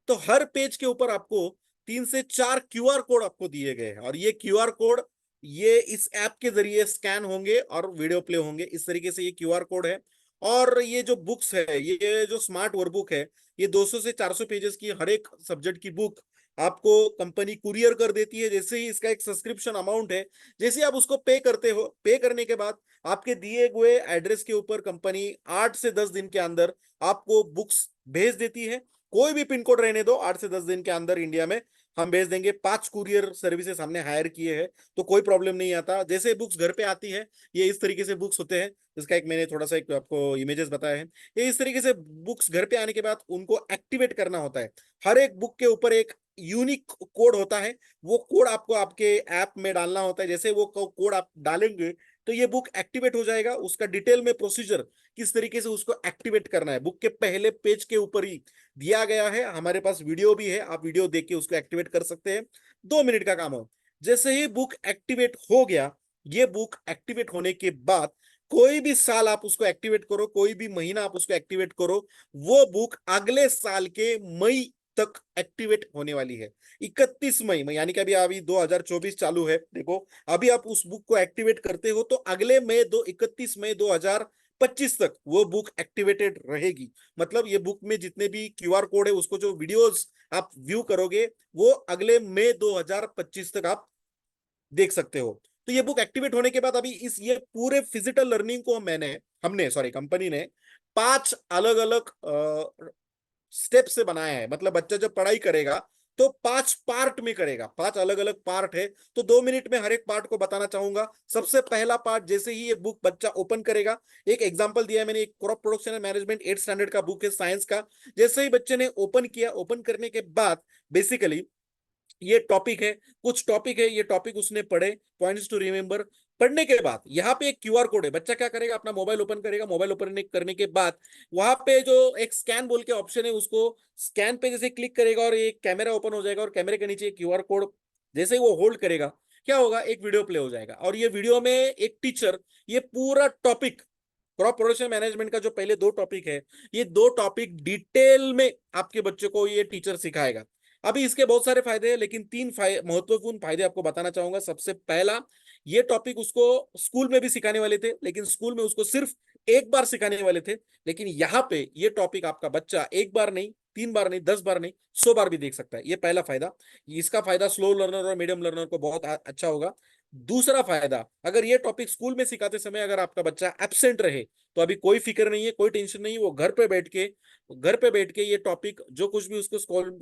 तो हर पेज के ऊपर आपको 3 से 4 क्यूआर कोड आपको दिए गए हैं, और ये क्यूआर कोड ये इस ऐप के जरिए स्कैन होंगे और वीडियो प्ले होंगे, इस तरीके से ये क्यूआर कोड है। और ये जो बुक्स है, ये जो स्मार्ट वर्कबुक है, ये 200 से 400 पेजेस की हर एक सब्जेक्ट की बुक आपको कंपनी कुरियर कर देती है। जैसे ही इसका एक सब्सक्रिप्शन अमाउंट है, जैसे आप उसको पे करते हो, पे करने के बाद आपके दिए हुए एड्रेस के ऊपर कंपनी 8 से 10 दिन के अंदर आपको बुक्स भेज देती है। कोई भी पिन कोड रहने दो, 8 से 10 दिन के अंदर इंडिया में हम भेज देंगे। 5 कुरियर सर्विसेज हमने हायर किए हैं, तो कोई प्रॉब्लम नहीं आता। जैसे बुक्स घर पे आती है, ये इस तरीके से बुक्स होते हैं, इसका एक मैंने थोड़ा सा एक आपको इमेजेस बताए हैं। ये इस तरीके से बुक्स घर पे आने के बाद उनको एक्टिवेट करना होता है। हर एक बुक के ऊपर एक यूनिक कोड होता है, वो कोड आपको आपके ऐप में डालना होता है। जैसे वो कोड आप डालेंगे तो ये बुक एक्टिवेट हो जाएगा। उसका डिटेल में प्रोसीजर किस तरीके से उसको एक्टिवेट करना है बुक के पहले पेज के ऊपर ही दिया गया है। हमारे पास वीडियो भी है, आप वीडियो देख के उसको एक्टिवेट कर सकते हैं। 2 मिनट का काम हो। जैसे ही बुक एक्टिवेट हो गया, ये बुक एक्टिवेट होने के बाद कोई भी साल आप उसको एक्टिवेट करो, कोई भी महीना आप उसको एक्टिवेट करो, वो बुक अगले साल के मई तक एक्टिवेट होने वाली है। 31 मई में, यानी कि अभी 2024 चालू है, देखो अभी आप उस बुक को एक्टिवेट करते हो तो अगले मई 31 मई 2025 तक वो बुक एक्टिवेटेड रहेगी। मतलब ये बुक में जितने भी क्यूआर कोड है, उसको जो वीडियोस आप व्यू करोगे, वो अगले मई 2025 तक आप देख सकते हो। तो ये बुक एक्टिवेट होने के बाद अभी इस ये पूरे फिजिकल लर्निंग को हमने सॉरी कंपनी ने 5 अलग अलग स्टेप से बनाया है। मतलब बच्चा जब पढ़ाई करेगा तो 5 पार्ट में करेगा, 5 अलग अलग पार्ट है। तो 2 मिनट में हर एक पार्ट को बताना चाहूंगा। सबसे पहला पार्ट, जैसे ही ये बुक बच्चा ओपन करेगा, एक एग्जांपल दिया है मैंने, एक crop production and management 8 standard का बुक है साइंस का। जैसे ही बच्चे ने ओपन किया, ओपन करने के बाद बेसिकली ये टॉपिक है, कुछ टॉपिक है, ये टॉपिक उसने पढ़े, पॉइंट्स टू रिमेंबर। पढ़ने के बाद यहाँ पे एक क्यूआर कोड है। बच्चा क्या करेगा, अपना मोबाइल ओपन करेगा। मोबाइल ओपन करने के बाद वहां पे जो एक स्कैन बोल के ऑप्शन है, उसको स्कैन पे जैसे क्लिक करेगा और एक कैमरा ओपन हो जाएगा, और कैमरे के नीचे क्यूआर कोड जैसे ही वो होल्ड करेगा, क्या होगा, एक वीडियो प्ले हो जाएगा। और ये वीडियो में एक टीचर ये पूरा टॉपिक, क्रॉप प्रोडक्शन मैनेजमेंट का जो पहले 2 टॉपिक है, ये 2 टॉपिक डिटेल में आपके बच्चे को ये टीचर सिखाएगा। अभी इसके बहुत सारे फायदे हैं, लेकिन 3 महत्वपूर्ण फायदे आपको बताना चाहूंगा। सबसे पहला, ये टॉपिक उसको स्कूल में भी सिखाने वाले थे, लेकिन स्कूल में उसको सिर्फ एक बार सिखाने वाले थे। लेकिन यहाँ पे ये टॉपिक आपका बच्चा एक बार नहीं, 3 बार नहीं, 10 बार नहीं, 100 बार भी देख सकता है। ये पहला फायदा। इसका फायदा स्लो लर्नर और मीडियम लर्नर को बहुत अच्छा होगा। दूसरा फायदा, अगर ये टॉपिक स्कूल में सिखाते समय अगर आपका बच्चा एब्सेंट रहे, तो अभी कोई फिक्र नहीं है, कोई टेंशन नहीं है। वो घर पे बैठ के ये टॉपिक जो कुछ भी उसको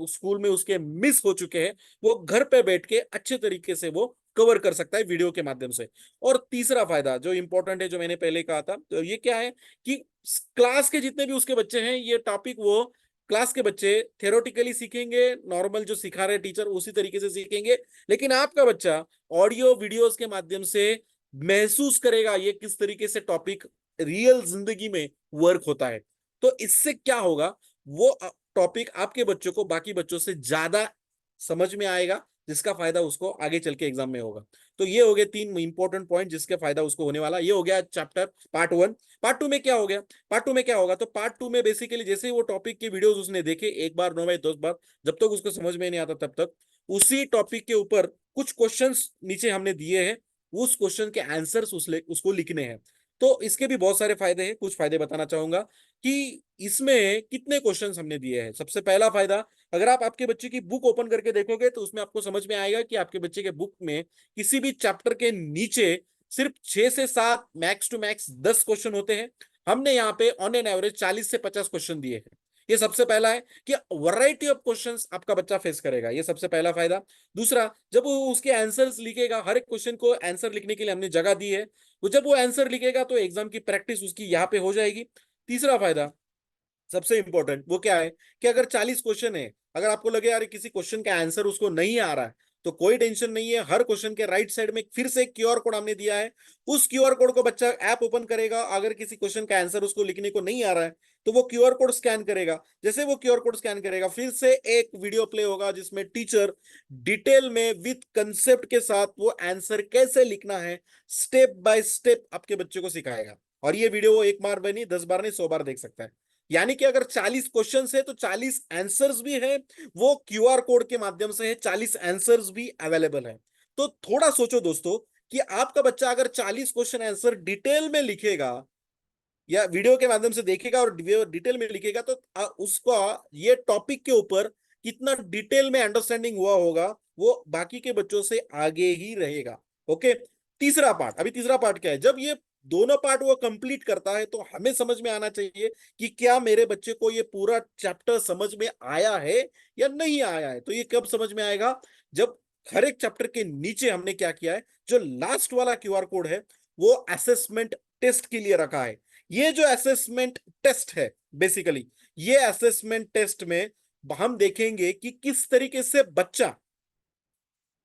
स्कूल में उसके मिस हो चुके हैं, वो घर पे बैठ के अच्छे तरीके से वो कवर कर सकता है वीडियो के माध्यम से। और तीसरा फायदा जो इंपॉर्टेंट है, जो मैंने पहले कहा था, तो ये क्या है कि क्लास के जितने भी उसके बच्चे हैं, ये टॉपिक वो क्लास के बच्चे थ्योरेटिकली सीखेंगे, नॉर्मल जो सिखा रहे टीचर उसी तरीके से सीखेंगे। लेकिन आपका बच्चा ऑडियो वीडियोस के माध्यम से महसूस करेगा ये किस तरीके से टॉपिक रियल जिंदगी में वर्क होता है। तो इससे क्या होगा, वो टॉपिक आपके बच्चों को बाकी बच्चों से ज्यादा समझ में आएगा, जिसका फायदा उसको आगे चल के एग्जाम में होगा। तो ये हो गए 3 इंपॉर्टेंट पॉइंट जिसके फायदा उसको होने वाला। ये हो गया चैप्टर पार्ट 1। पार्ट 2 में क्या हो गया, पार्ट 2 में क्या होगा, तो पार्ट 2 में बेसिकली जैसे ही वो टॉपिक के वीडियोस उसने देखे, एक बार 9 बार 10 बार, जब तक उसको समझ में नहीं आता तब तक उसी टॉपिक के ऊपर कुछ क्वेश्चंस नीचे हमने दिए हैं, उस क्वेश्चन के आंसर्स उसको लिखने हैं। तो इसके भी बहुत सारे फायदे हैं। कुछ फायदे बताना चाहूंगा कि इसमें कितने क्वेश्चंस हमने दिए हैं। सबसे पहला फायदा, अगर आप आपके बच्चे की बुक ओपन करके देखोगे तो उसमें आपको समझ में आएगा कि आपके बच्चे के बुक में किसी भी चैप्टर के नीचे सिर्फ 6 से 7, मैक्स टू मैक्स 10 क्वेश्चन होते हैं। हमने यहाँ पे ऑन एन एवरेज 40 से 50 क्वेश्चन दिए हैं। ये सबसे पहला है कि वैरायटी ऑफ क्वेश्चंस आपका बच्चा फेस करेगा, ये सबसे पहला फायदा। दूसरा, जब वो उसके आंसर्स लिखेगा, हर एक क्वेश्चन को आंसर लिखने के लिए हमने जगह दी है, वो जब वो आंसर लिखेगा तो एग्जाम की प्रैक्टिस उसकी यहाँ पे हो जाएगी। तीसरा फायदा, सबसे इंपॉर्टेंट, वो क्या है कि अगर 40 क्वेश्चन है, अगर आपको लगे यार किसी क्वेश्चन का आंसर उसको नहीं आ रहा है, तो कोई टेंशन नहीं है। हर क्वेश्चन के राइट साइड में फिर से क्यूआर कोड हमने दिया है। उस क्यूआर कोड को बच्चा ऐप ओपन करेगा, अगर किसी क्वेश्चन का आंसर उसको लिखने को नहीं आ रहा है तो वो क्यूआर कोड स्कैन करेगा। जैसे वो क्यूआर कोड स्कैन करेगा, फिर से एक वीडियो प्ले होगा जिसमें टीचर डिटेल में विथ कंसेप्ट के साथ वो आंसर कैसे लिखना है स्टेप बाय स्टेप आपके बच्चे को सिखाएगा। और ये वीडियो वो एक बार में नहीं, 10 बार नहीं, 100 बार देख सकता है। यानी कि अगर 40 क्वेश्चन है तो 40 आंसर्स भी है, वो क्यूआर कोड के माध्यम से है, 40 आंसर्स भी अवेलेबल है। तो थोड़ा सोचो दोस्तों कि आपका बच्चा अगर 40 क्वेश्चन आंसर डिटेल में लिखेगा या वीडियो के माध्यम से देखेगा और डिटेल में लिखेगा, तो उसका ये टॉपिक के ऊपर कितना डिटेल में अंडरस्टैंडिंग हुआ होगा, वो बाकी के बच्चों से आगे ही रहेगा। ओके। तीसरा पार्ट, अभी तीसरा पार्ट क्या है, जब ये दोनों पार्ट वो कंप्लीट करता है तो हमें समझ में आना चाहिए कि क्या मेरे बच्चे को ये पूरा चैप्टर समझ में आया है या नहीं आया है। तो ये कब समझ में आएगा, जब हर एक चैप्टर के नीचे हमने क्या किया है, जो लास्ट वाला क्यूआर कोड है वो असेसमेंट टेस्ट के लिए रखा है। ये जो असेसमेंट टेस्ट है बेसिकली, ये असेसमेंट टेस्ट में हम देखेंगे कि किस तरीके से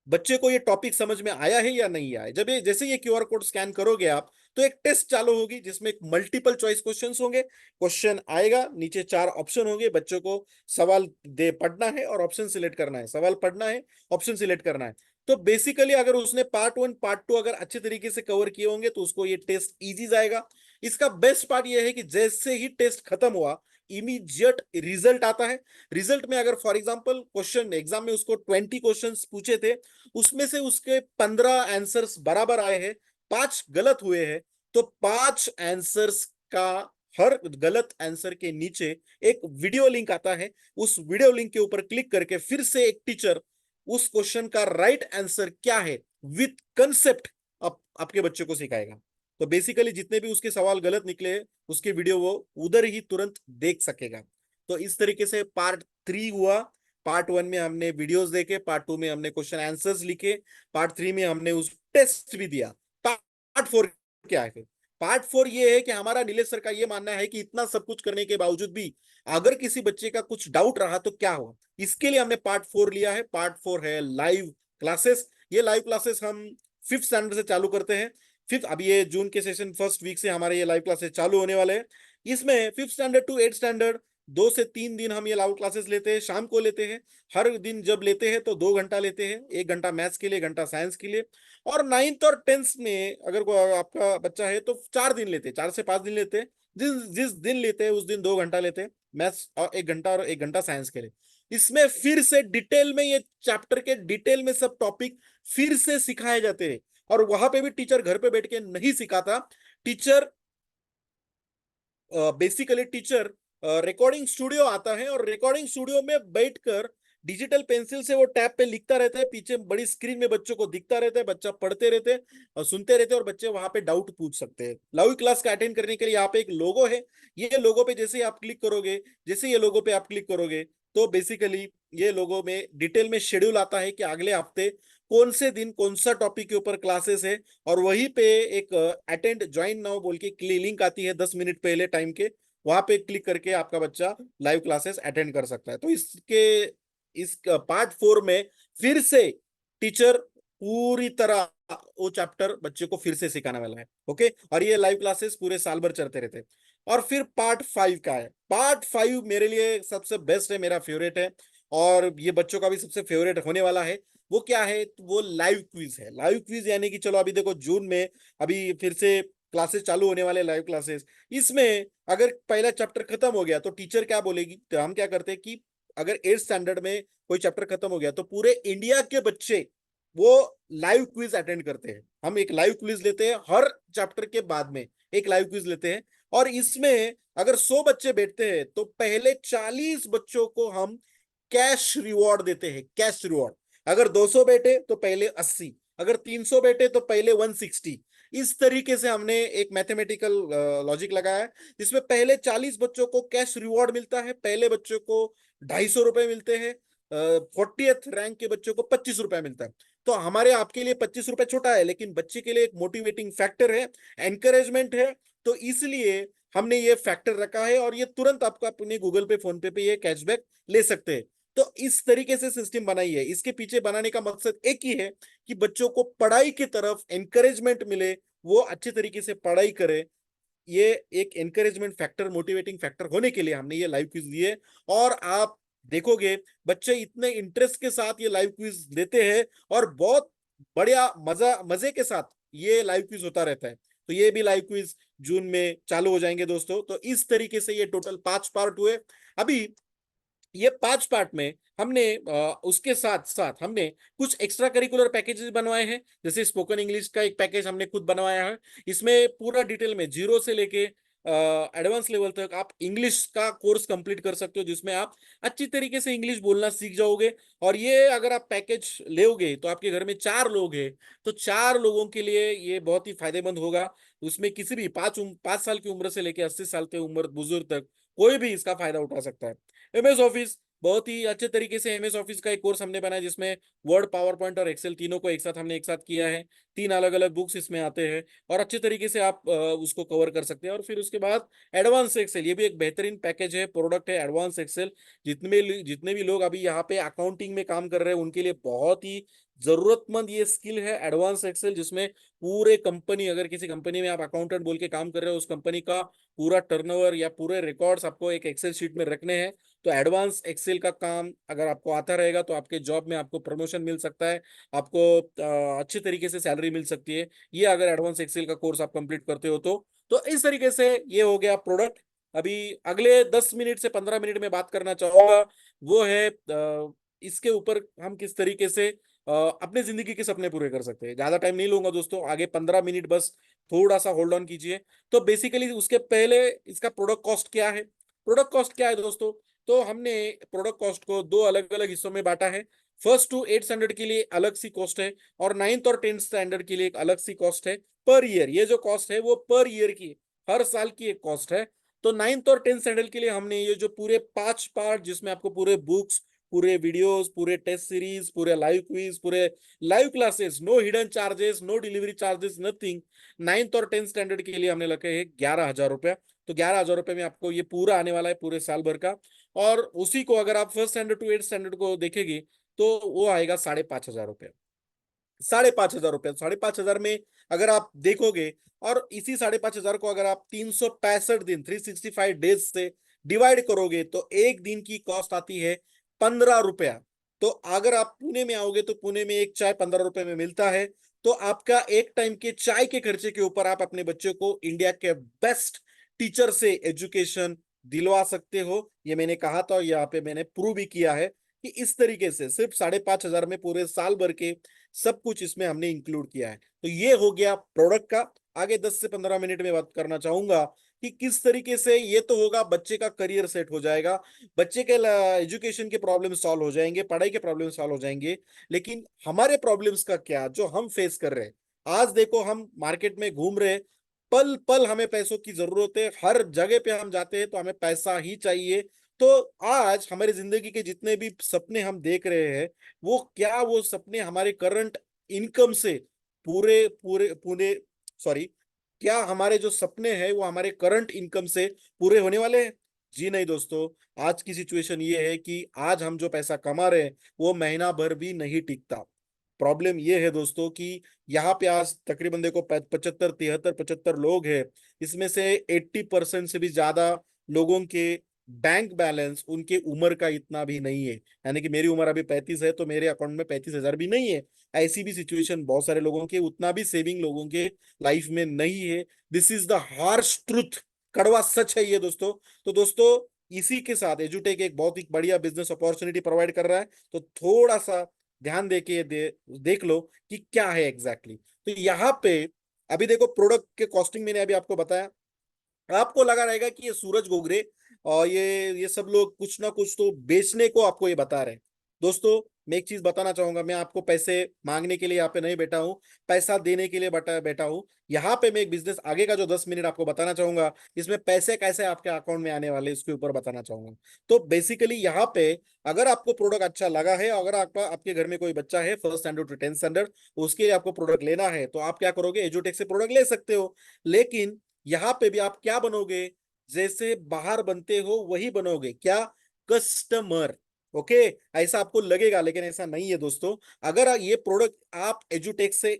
बच्चे को ये टॉपिक समझ में आया है या नहीं आया। जब ये जैसे ये क्यूआर कोड स्कैन करोगे आप, तो एक टेस्ट चालू होगी जिसमें मल्टीपल चॉइस क्वेश्चंस होंगे। क्वेश्चन आएगा, नीचे 4 ऑप्शन होंगे, बच्चों को सवाल दे पढ़ना है और ऑप्शन सिलेक्ट करना है, सवाल पढ़ना है, ऑप्शन सिलेक्ट करना है। तो बेसिकली अगर उसने पार्ट 1 पार्ट 2 अगर अच्छे तरीके से कवर किए होंगे तो उसको ये टेस्ट इजी जाएगा। इसका बेस्ट पार्ट ये है कि जैसे ही टेस्ट खत्म हुआ, इमीडिएट रिजल्ट आता है। रिजल्ट में अगर फॉर एग्जांपल क्वेश्चन एग्जाम में उसको 20 क्वेश्चंस पूछे थे, उसमें से उसके 15 आंसर्स बराबर आए हैं, 5 गलत हुए हैं, तो 5 आंसर्स का हर गलत आंसर के नीचे एक वीडियो लिंक आता है। उस वीडियो लिंक के ऊपर क्लिक करके फिर से एक टीचर उस क्वेश्चन का राइट आंसर क्या है विथ कंसेप्ट आपके बच्चे को सिखाएगा। तो बेसिकली जितने भी उसके सवाल गलत निकले उसके वीडियो वो उधर ही तुरंत देख सकेगा। तो इस तरीके से पार्ट 3 हुआ। पार्ट 1 में हमने वीडियोस देखे, पार्ट 2 में हमने क्वेश्चन आंसर्स लिखे, पार्ट 3 में हमने उस टेस्ट भी दिया। पार्ट 4 क्या है? फिर पार्ट 4 ये है कि हमारा नीलेश सर का ये मानना है कि इतना सब कुछ करने के बावजूद भी अगर किसी बच्चे का कुछ डाउट रहा तो क्या हुआ, इसके लिए हमने पार्ट 4 लिया है। पार्ट 4 है लाइव क्लासेस। ये लाइव क्लासेस हम 5th स्टैंडर्ड से चालू करते हैं। फिफ्थ, अब ये जून के सेशन फर्स्ट वीक से हमारे ये लाइव क्लासेस चालू होने वाले हैं। इसमें 5th standard to 8th standard 2 से 3 दिन हम ये लाइव क्लासेस लेते हैं, शाम को लेते हैं। हर दिन जब लेते हैं तो 2 घंटा लेते हैं, 1 घंटा मैथ्स के लिए, 1 घंटा साइंस के लिए। और 9th और 10th में अगर कोई आपका बच्चा है तो 4 दिन लेते हैं, 4 से 5 दिन लेते हैं। जिस जिस दिन लेते हैं उस दिन 2 घंटा लेते हैं मैथ्स, और 1 घंटा और 1 घंटा साइंस के लिए। इसमें फिर से डिटेल में ये चैप्टर के डिटेल में सब टॉपिक फिर से सिखाए जाते हैं। और वहां पे भी टीचर घर पे बैठ के नहीं सिखाता। Teacher basically teacher recording studio आता है और रिकॉर्डिंग स्टूडियो में बैठकर डिजिटल पेंसिल से वो टैब पे लिखता रहता है, पीछे बड़ी स्क्रीन में बच्चों को दिखता रहता है, बच्चा पढ़ते रहते हैं और सुनते रहते हैं और बच्चे वहां पे डाउट पूछ सकते हैं। लाइव क्लास का अटेंड करने के लिए यहाँ पे एक लोगो है। ये लोगो पे जैसे ही आप क्लिक करोगे, जैसे ये लोगो पे आप क्लिक करोगे तो बेसिकली ये लोगो में डिटेल में शेड्यूल आता है कि अगले हफ्ते कौन से दिन कौन सा टॉपिक के ऊपर क्लासेस है। और वहीं पे एक अटेंड ज्वाइन नाउ बोल के लिंक आती है 10 मिनट पहले टाइम के, वहां पे क्लिक करके आपका बच्चा लाइव क्लासेस अटेंड कर सकता है। तो इस पार्ट 4 में फिर से टीचर पूरी तरह वो चैप्टर बच्चे को फिर से सिखाने वाला है। ओके, और ये लाइव क्लासेस पूरे साल भर चलते रहते हैं। और फिर पार्ट 5 का है। पार्ट 5 मेरे लिए सबसे बेस्ट है, मेरा फेवरेट है, और ये बच्चों का भी सबसे फेवरेट होने वाला है। वो क्या है? तो वो लाइव क्विज है। लाइव क्विज यानी कि चलो अभी देखो जून में अभी फिर से क्लासेस चालू होने वाले लाइव क्लासेस। इसमें अगर पहला चैप्टर खत्म हो गया तो टीचर क्या बोलेगी, तो हम क्या करते हैं कि अगर 8th स्टैंडर्ड में कोई चैप्टर खत्म हो गया तो पूरे इंडिया के बच्चे वो लाइव क्विज अटेंड करते हैं। हम एक लाइव क्विज लेते हैं हर चैप्टर के बाद में, एक लाइव क्विज लेते हैं। और इसमें अगर 100 बच्चे बैठते हैं तो पहले 40 बच्चों को हम कैश रिवॉर्ड देते हैं, कैश रिवॉर्ड। अगर 200 बैठे तो पहले 80, अगर 300 बैठे तो पहले 160। इस तरीके से हमने एक मैथमेटिकल लॉजिक लगाया है जिसमें पहले 40 बच्चों को कैश रिवॉर्ड मिलता है, पहले बच्चों को 250 रुपए मिलते हैं, 40th रैंक के बच्चों को 25 रुपए मिलता है। तो हमारे आपके लिए 25 रुपए छोटा है, लेकिन बच्चे के लिए एक मोटिवेटिंग फैक्टर है, एनकरेजमेंट है। तो इसलिए हमने ये फैक्टर रखा है और ये तुरंत आपको अपने गूगल पे, फोन पे ये कैशबैक ले सकते हैं। तो इस तरीके से सिस्टम बनाई है। इसके पीछे बनाने का मकसद एक ही है कि बच्चों को पढ़ाई की तरफ एनकरेजमेंट मिले, वो अच्छे तरीके से पढ़ाई करे। ये एक एनकरेजमेंट फैक्टर, मोटिवेटिंग फैक्टर होने के लिए हमने ये लाइव क्विज दिए। और आप देखोगे बच्चे इतने इंटरेस्ट के साथ ये लाइव क्विज लेते हैं और बहुत बढ़िया मजे के साथ ये लाइव क्विज होता रहता है। तो ये भी लाइव क्विज जून में चालू हो जाएंगे दोस्तों। तो इस तरीके से ये टोटल 5 पार्ट हुए। अभी ये 5 पार्ट में हमने उसके साथ साथ हमने कुछ एक्स्ट्रा करिकुलर पैकेजेस बनवाए हैं। जैसे स्पोकन इंग्लिश का एक पैकेज हमने खुद बनवाया है। इसमें पूरा डिटेल में जीरो से लेके एडवांस लेवल तक आप इंग्लिश का कोर्स कंप्लीट कर सकते हो, जिसमें आप अच्छी तरीके से इंग्लिश बोलना सीख जाओगे। और ये अगर आप पैकेज लोगे तो आपके घर में 4 लोग हैं, तो 4 लोगों के लिए ये बहुत ही फायदेमंद होगा। उसमें किसी भी 5 साल की उम्र से लेके 80 साल की उम्र बुजुर्ग तक कोई भी इसका फायदा उठा सकता है। MS ऑफिस बहुत ही अच्छे तरीके से एमएस ऑफिस का एक कोर्स हमने बनाया, जिसमें वर्ड, पावर पॉइंट और एक्सेल तीनों को एक साथ किया है। 3 अलग अलग बुक्स इसमें आते हैं, और अच्छे तरीके से आप उसको कवर कर सकते हैं। और फिर उसके बाद एडवांस एक्सेल, ये भी एक बेहतरीन पैकेज है, प्रोडक्ट है एडवांस एक्सेल। जितने भी लोग अभी यहाँ पे अकाउंटिंग में काम कर रहे हैं, उनके लिए बहुत ही जरूरतमंद ये स्किल है एडवांस एक्सेल, जिसमें पूरे कंपनी, अगर किसी कंपनी में आप अकाउंटेंट बोल के काम कर रहे हो, उस कंपनी का पूरा टर्नओवर या पूरे रिकॉर्ड्स आपको एक एक्सेल शीट में रखने हैं। तो एडवांस एक्सेल का काम अगर आपको आता रहेगा, तो आपके जॉब में आपको प्रमोशन मिल सकता है, आपको अच्छे तरीके से सैलरी मिल सकती है, ये अगर एडवांस एक्सेल का कोर्स आप कंप्लीट करते हो तो इस तरीके से ये हो गया प्रोडक्ट। अभी अगले 10 मिनट से 15 मिनट में बात करना चाहूंगा, वो है इसके ऊपर हम किस तरीके से अपने जिंदगी के सपने पूरे कर सकते हैं। ज्यादा टाइम नहीं लूंगा दोस्तों, आगे 15 मिनट बस थोड़ा सा होल्ड ऑन कीजिए। तो बेसिकली उसके पहले इसका प्रोडक्ट कॉस्ट क्या है। प्रोडक्ट कॉस्ट क्या है दोस्तों, तो हमने प्रोडक्ट कॉस्ट को दो अलग अलग हिस्सों में बांटा है। फर्स्ट टू 8 स्टैंडर्ड के लिए अलग सी कॉस्ट है, और 9th और 10th स्टैंडर्ड के लिए एक अलग सी कॉस्ट है पर ईयर। ये जो कॉस्ट है वो पर ईयर की, हर साल की एक कॉस्ट है। तो 9th और 10th स्टैंडर्ड के लिए हमने ये जो पूरे 5 पार्ट, जिसमें आपको पूरे बुक्स, पूरे वीडियोस, पूरे टेस्ट सीरीज, पूरे लाइव क्विज, पूरे live classes, no hidden charges, no delivery charges, nothing, 9th और 10th स्टैंडर्ड के लिए हमने रखे हैं 11,000 रुपया। तो 11,000 रुपये में आपको ये पूरा आने वाला है पूरे साल भर का। और उसी को अगर आप first standard to 8th standard को देखेंगे, तो वो आएगा 5,500 रुपये। 5,500 रुपये, 5,500 में अगर आप देखोगे, और इसी 5,500 को अगर आप 365 दिन, 365 डेज से डिवाइड करोगे, तो एक दिन की कॉस्ट आती है 15 रुपया। तो अगर आप पुणे में आओगे, तो पुणे में एक चाय 15 रुपए में मिलता है। तो आपका एक टाइम के चाय के खर्चे के ऊपर आप अपने बच्चे को इंडिया के बेस्ट टीचर से एजुकेशन दिलवा सकते हो। ये मैंने कहा था, और यहाँ पे मैंने प्रूव भी किया है कि इस तरीके से सिर्फ 5,500 में पूरे साल भर के सब कुछ इसमें हमने इंक्लूड किया है। तो ये हो गया प्रोडक्ट का। आगे 10 से 15 मिनट में बात करना चाहूंगा कि किस तरीके से ये तो होगा, बच्चे का करियर सेट हो जाएगा, बच्चे के एजुकेशन के प्रॉब्लम सॉल्व हो जाएंगे, पढ़ाई के प्रॉब्लम सॉल्व हो जाएंगे। लेकिन हमारे प्रॉब्लम्स का क्या, जो हम फेस कर रहे हैं। आज देखो, हम मार्केट में घूम रहे हैं, पल पल हमें पैसों की जरूरत है, हर जगह पे हम जाते हैं तो हमें पैसा ही चाहिए। तो आज हमारी जिंदगी के जितने भी सपने हम देख रहे हैं, वो सपने हमारे करंट इनकम से पूरे पूरे पूरे सॉरी, क्या हमारे जो सपने हैं वो हमारे करंट इनकम से पूरे होने वाले हैं? जी नहीं दोस्तों। आज की सिचुएशन ये है कि आज हम जो पैसा कमा रहे हैं, वो महीना भर भी नहीं टिकता। प्रॉब्लम ये है दोस्तों कि यहाँ पे आज तकरीबन देखो 75, 73, 75 लोग हैं। इसमें से 80% से भी ज्यादा लोगों के बैंक बैलेंस उनके उम्र का इतना भी नहीं है। यानी कि मेरी उम्र अभी 35 है, तो मेरे अकाउंट में 35,000 भी नहीं है। ऐसी भी सिचुएशन बहुत सारे लोगों के, उतना भी सेविंग लोगों के लाइफ में नहीं है। This is the harsh truth, कड़वा सच है ये दोस्तों। तो दोस्तों, इसी के साथ एजुटेक एक बहुत ही बढ़िया बिजनेस अपॉर्चुनिटी प्रोवाइड कर रहा है। तो थोड़ा सा ध्यान देख लो कि क्या है एग्जैक्टली exactly। तो यहाँ पे अभी देखो, प्रोडक्ट के कॉस्टिंग मैंने अभी आपको बताया। आपको लगा रहेगा कि ये सूरज गोगरे और ये सब लोग कुछ ना कुछ तो बेचने को आपको ये बता रहे हैं। दोस्तों, मैं एक चीज बताना चाहूंगा, मैं आपको पैसे मांगने के लिए यहाँ पे नहीं बैठा हूँ, पैसा देने के लिए बैठा हूँ। यहाँ पे मैं एक बिजनेस आगे का जो 10 मिनट आपको बताना चाहूंगा, इसमें पैसे कैसे आपके अकाउंट में आने वाले, इसके ऊपर बताना चाहूंगा। तो बेसिकली यहाँ पे, अगर आपको प्रोडक्ट अच्छा लगा है, अगर आपके घर में कोई बच्चा है first standard to 10th standard, उसके लिए आपको प्रोडक्ट लेना है, तो आप क्या करोगे, एजुटेक से प्रोडक्ट ले सकते हो। लेकिन यहाँ पे भी आप क्या बनोगे, जैसे बाहर बनते हो वही बनोगे, क्या, कस्टमर। ओके, ऐसा आपको लगेगा, लेकिन ऐसा नहीं है दोस्तों। अगर ये प्रोडक्ट आप एजुटेक से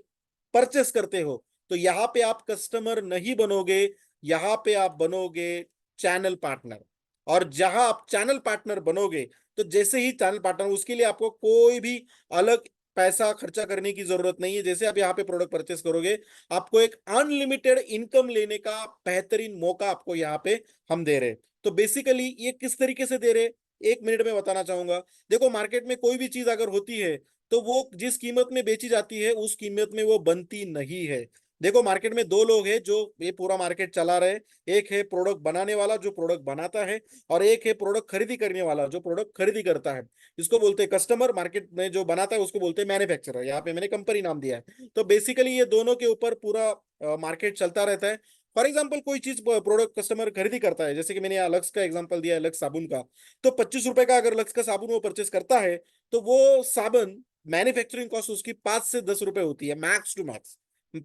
परचेस करते हो, तो यहाँ पे आप कस्टमर नहीं बनोगे, यहाँ पे आप बनोगे चैनल पार्टनर। और जहां आप चैनल पार्टनर बनोगे, तो जैसे ही चैनल पार्टनर, उसके लिए आपको कोई भी अलग पैसा खर्चा करने की जरूरत नहीं है। जैसे आप यहाँ पे प्रोडक्ट परचेस करोगे, आपको एक अनलिमिटेड इनकम लेने का बेहतरीन मौका आपको यहाँ पे हम दे रहे हैं। तो बेसिकली ये किस तरीके से दे रहे हैं, 1 मिनट में बताना चाहूंगा। देखो, मार्केट में कोई भी चीज अगर होती है, तो वो जिस कीमत में बेची जाती है, उस कीमत में वो बनती नहीं है। देखो, मार्केट में दो लोग हैं जो ये पूरा मार्केट चला रहे हैं। एक है प्रोडक्ट बनाने वाला, जो प्रोडक्ट बनाता है, और एक है प्रोडक्ट खरीदी करने वाला, जो प्रोडक्ट खरीदी करता है। इसको बोलते हैं कस्टमर, मार्केट में जो बनाता है उसको बोलते हैं मैन्युफैक्चरर। यहाँ पे मैंने कंपनी नाम दिया है। तो बेसिकली ये दोनों के ऊपर पूरा मार्केट चलता रहता है। फॉर एग्जाम्पल कोई चीज प्रोडक्ट कस्टमर खरीदी करता है, जैसे कि मैंने यहाँ लक्स का एग्जांपल दिया है, लक्स साबुन का। तो 25 रुपए का अगर लक्स का साबुन वो परचेस करता है, तो वो साबुन मैन्युफैक्चरिंग कॉस्ट उसकी 5 से 10 रुपए होती है, मैक्स टू मैक्स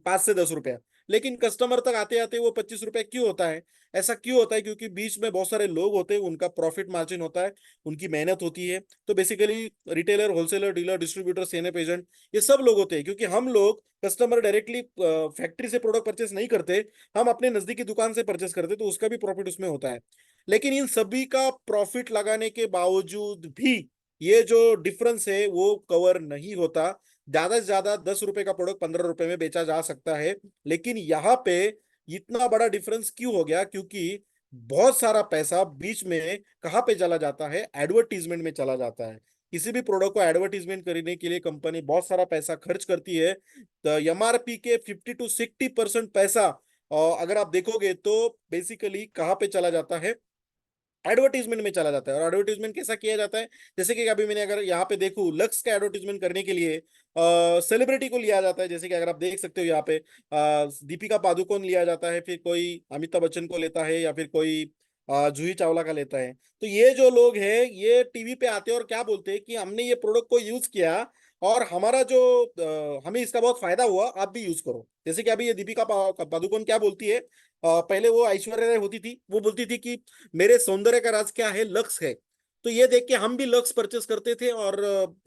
5 से 10 रुपया। लेकिन कस्टमर तक आते आते वो 25 रुपए क्यों होता है? ऐसा क्यों होता है? क्योंकि बीच में बहुत सारे लोग होते हैं, उनका प्रॉफिट मार्जिन होता है, उनकी मेहनत होती है। तो basically retailer, wholesaler, dealer, distributor, CNF agent, ये सब लोग होते हैं। क्योंकि हम लोग कस्टमर डायरेक्टली फैक्ट्री से प्रोडक्ट परचेस नहीं करते, हम अपने नजदीकी दुकान से परचेस करते, तो उसका भी प्रॉफिट उसमें होता है। लेकिन इन सभी का प्रॉफिट लगाने के बावजूद भी ये जो डिफरेंस है वो कवर नहीं होता। ज्यादा से ज्यादा 10 रुपए का प्रोडक्ट 15 रुपए में बेचा जा सकता है। लेकिन यहाँ पे इतना बड़ा डिफरेंस क्यों हो गया? क्योंकि बहुत सारा पैसा बीच में कहाँ पे चला जाता है? एडवर्टीजमेंट में चला जाता है। किसी भी प्रोडक्ट को एडवर्टीजमेंट करने के लिए कंपनी बहुत सारा पैसा खर्च करती है। तो एमआरपी के 50 to 60% पैसा, और अगर आप देखोगे तो बेसिकली कहाँ पे चला जाता है? एडवर्टीजमेंट में चला जाता है। और एडवर्टीजमेंट कैसा किया जाता है? जैसे कि अभी मैंने अगर यहाँ पे देखूं, लक्स का एडवर्टीजमेंट करने के लिए सेलिब्रिटी को लिया जाता है। जैसे कि अगर आप देख सकते हो यहाँ पे दीपिका पादुकोण लिया जाता है, फिर कोई अमिताभ बच्चन को लेता है, या फिर कोई जूही चावला का लेता है। तो ये जो लोग हैं ये टीवी पे आते हैं और क्या बोलते हैं कि हमने ये प्रोडक्ट को यूज किया, और हमारा जो हमें इसका बहुत फायदा हुआ, आप भी यूज करो। जैसे कि अभी ये दीपिका पादुकोण क्या बोलती है, पहले वो ऐश्वर्या राय होती थी, वो बोलती थी कि मेरे सौंदर्य का राज क्या है? लक्स है। तो ये देख के हम भी लक्स परचेस करते थे और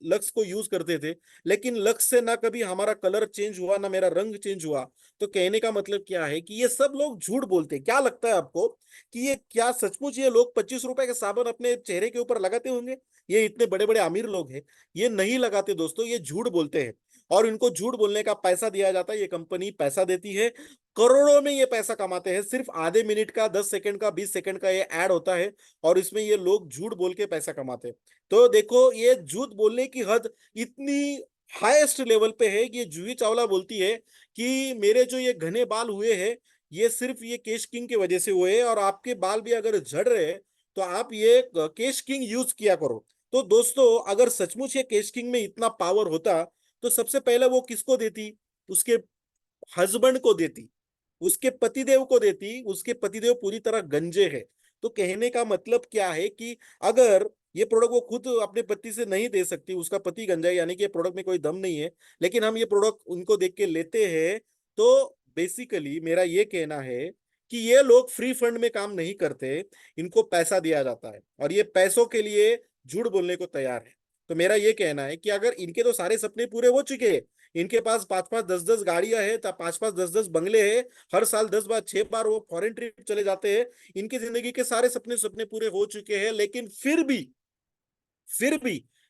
लक्स को यूज करते थे। लेकिन लक्स से ना कभी हमारा कलर चेंज हुआ, ना मेरा रंग चेंज हुआ। तो कहने का मतलब क्या है कि ये सब लोग झूठ बोलते हैं। क्या लगता है आपको कि ये क्या सचमुच ये लोग 25 रुपए के साबुन अपने चेहरे के ऊपर लगाते होंगे? ये इतने बड़े बड़े अमीर लोग हैं, ये नहीं लगाते दोस्तों, ये झूठ बोलते हैं। और इनको झूठ बोलने का पैसा दिया जाता है, ये कंपनी पैसा देती है। करोड़ों में ये पैसा कमाते हैं। सिर्फ आधे मिनट का, 10 सेकंड का, 20 सेकंड का ये ऐड होता है, और इसमें ये लोग झूठ बोल के पैसा कमाते हैं। तो देखो, ये झूठ बोलने की हद इतनी हाईएस्ट लेवल पे है कि ये जूही चावला बोलती है कि मेरे जो ये घने बाल हुए हैं, ये सिर्फ ये केश किंग की वजह से हुए हैं। और आपके बाल भी अगर झड़ रहे हैं, तो आप ये केश किंग यूज किया करो। तो दोस्तों, अगर सचमुच ये केश किंग में इतना पावर होता, तो सबसे पहले वो किसको देती? उसके हस्बैंड को देती, उसके पतिदेव को देती। उसके पतिदेव पूरी तरह गंजे हैं। तो कहने का मतलब क्या है कि अगर ये प्रोडक्ट वो खुद अपने पति से नहीं दे सकती, उसका पति गंजा है, यानी कि ये प्रोडक्ट में कोई दम नहीं है, लेकिन हम ये प्रोडक्ट उनको देख के लेते हैं। तो बेसिकली मेरा ये कहना है कि ये लोग फ्री फंड में काम नहीं करते, इनको पैसा दिया जाता है, और ये पैसों के लिए झूठ बोलने को तैयार है। तो मेरा ये कहना है कि अगर इनके तो सारे सपने पूरे हो चुके हैं, इनके पास 5-5 10-10 गाड़ियां हैं, 5-5 10-10 बंगले हैं, हर साल 10 बार 6 बार वो फॉरेन ट्रिप चले जाते हैं, इनकी जिंदगी के सारे सपने सपने पूरे हो चुके हैं, लेकिन फिर भी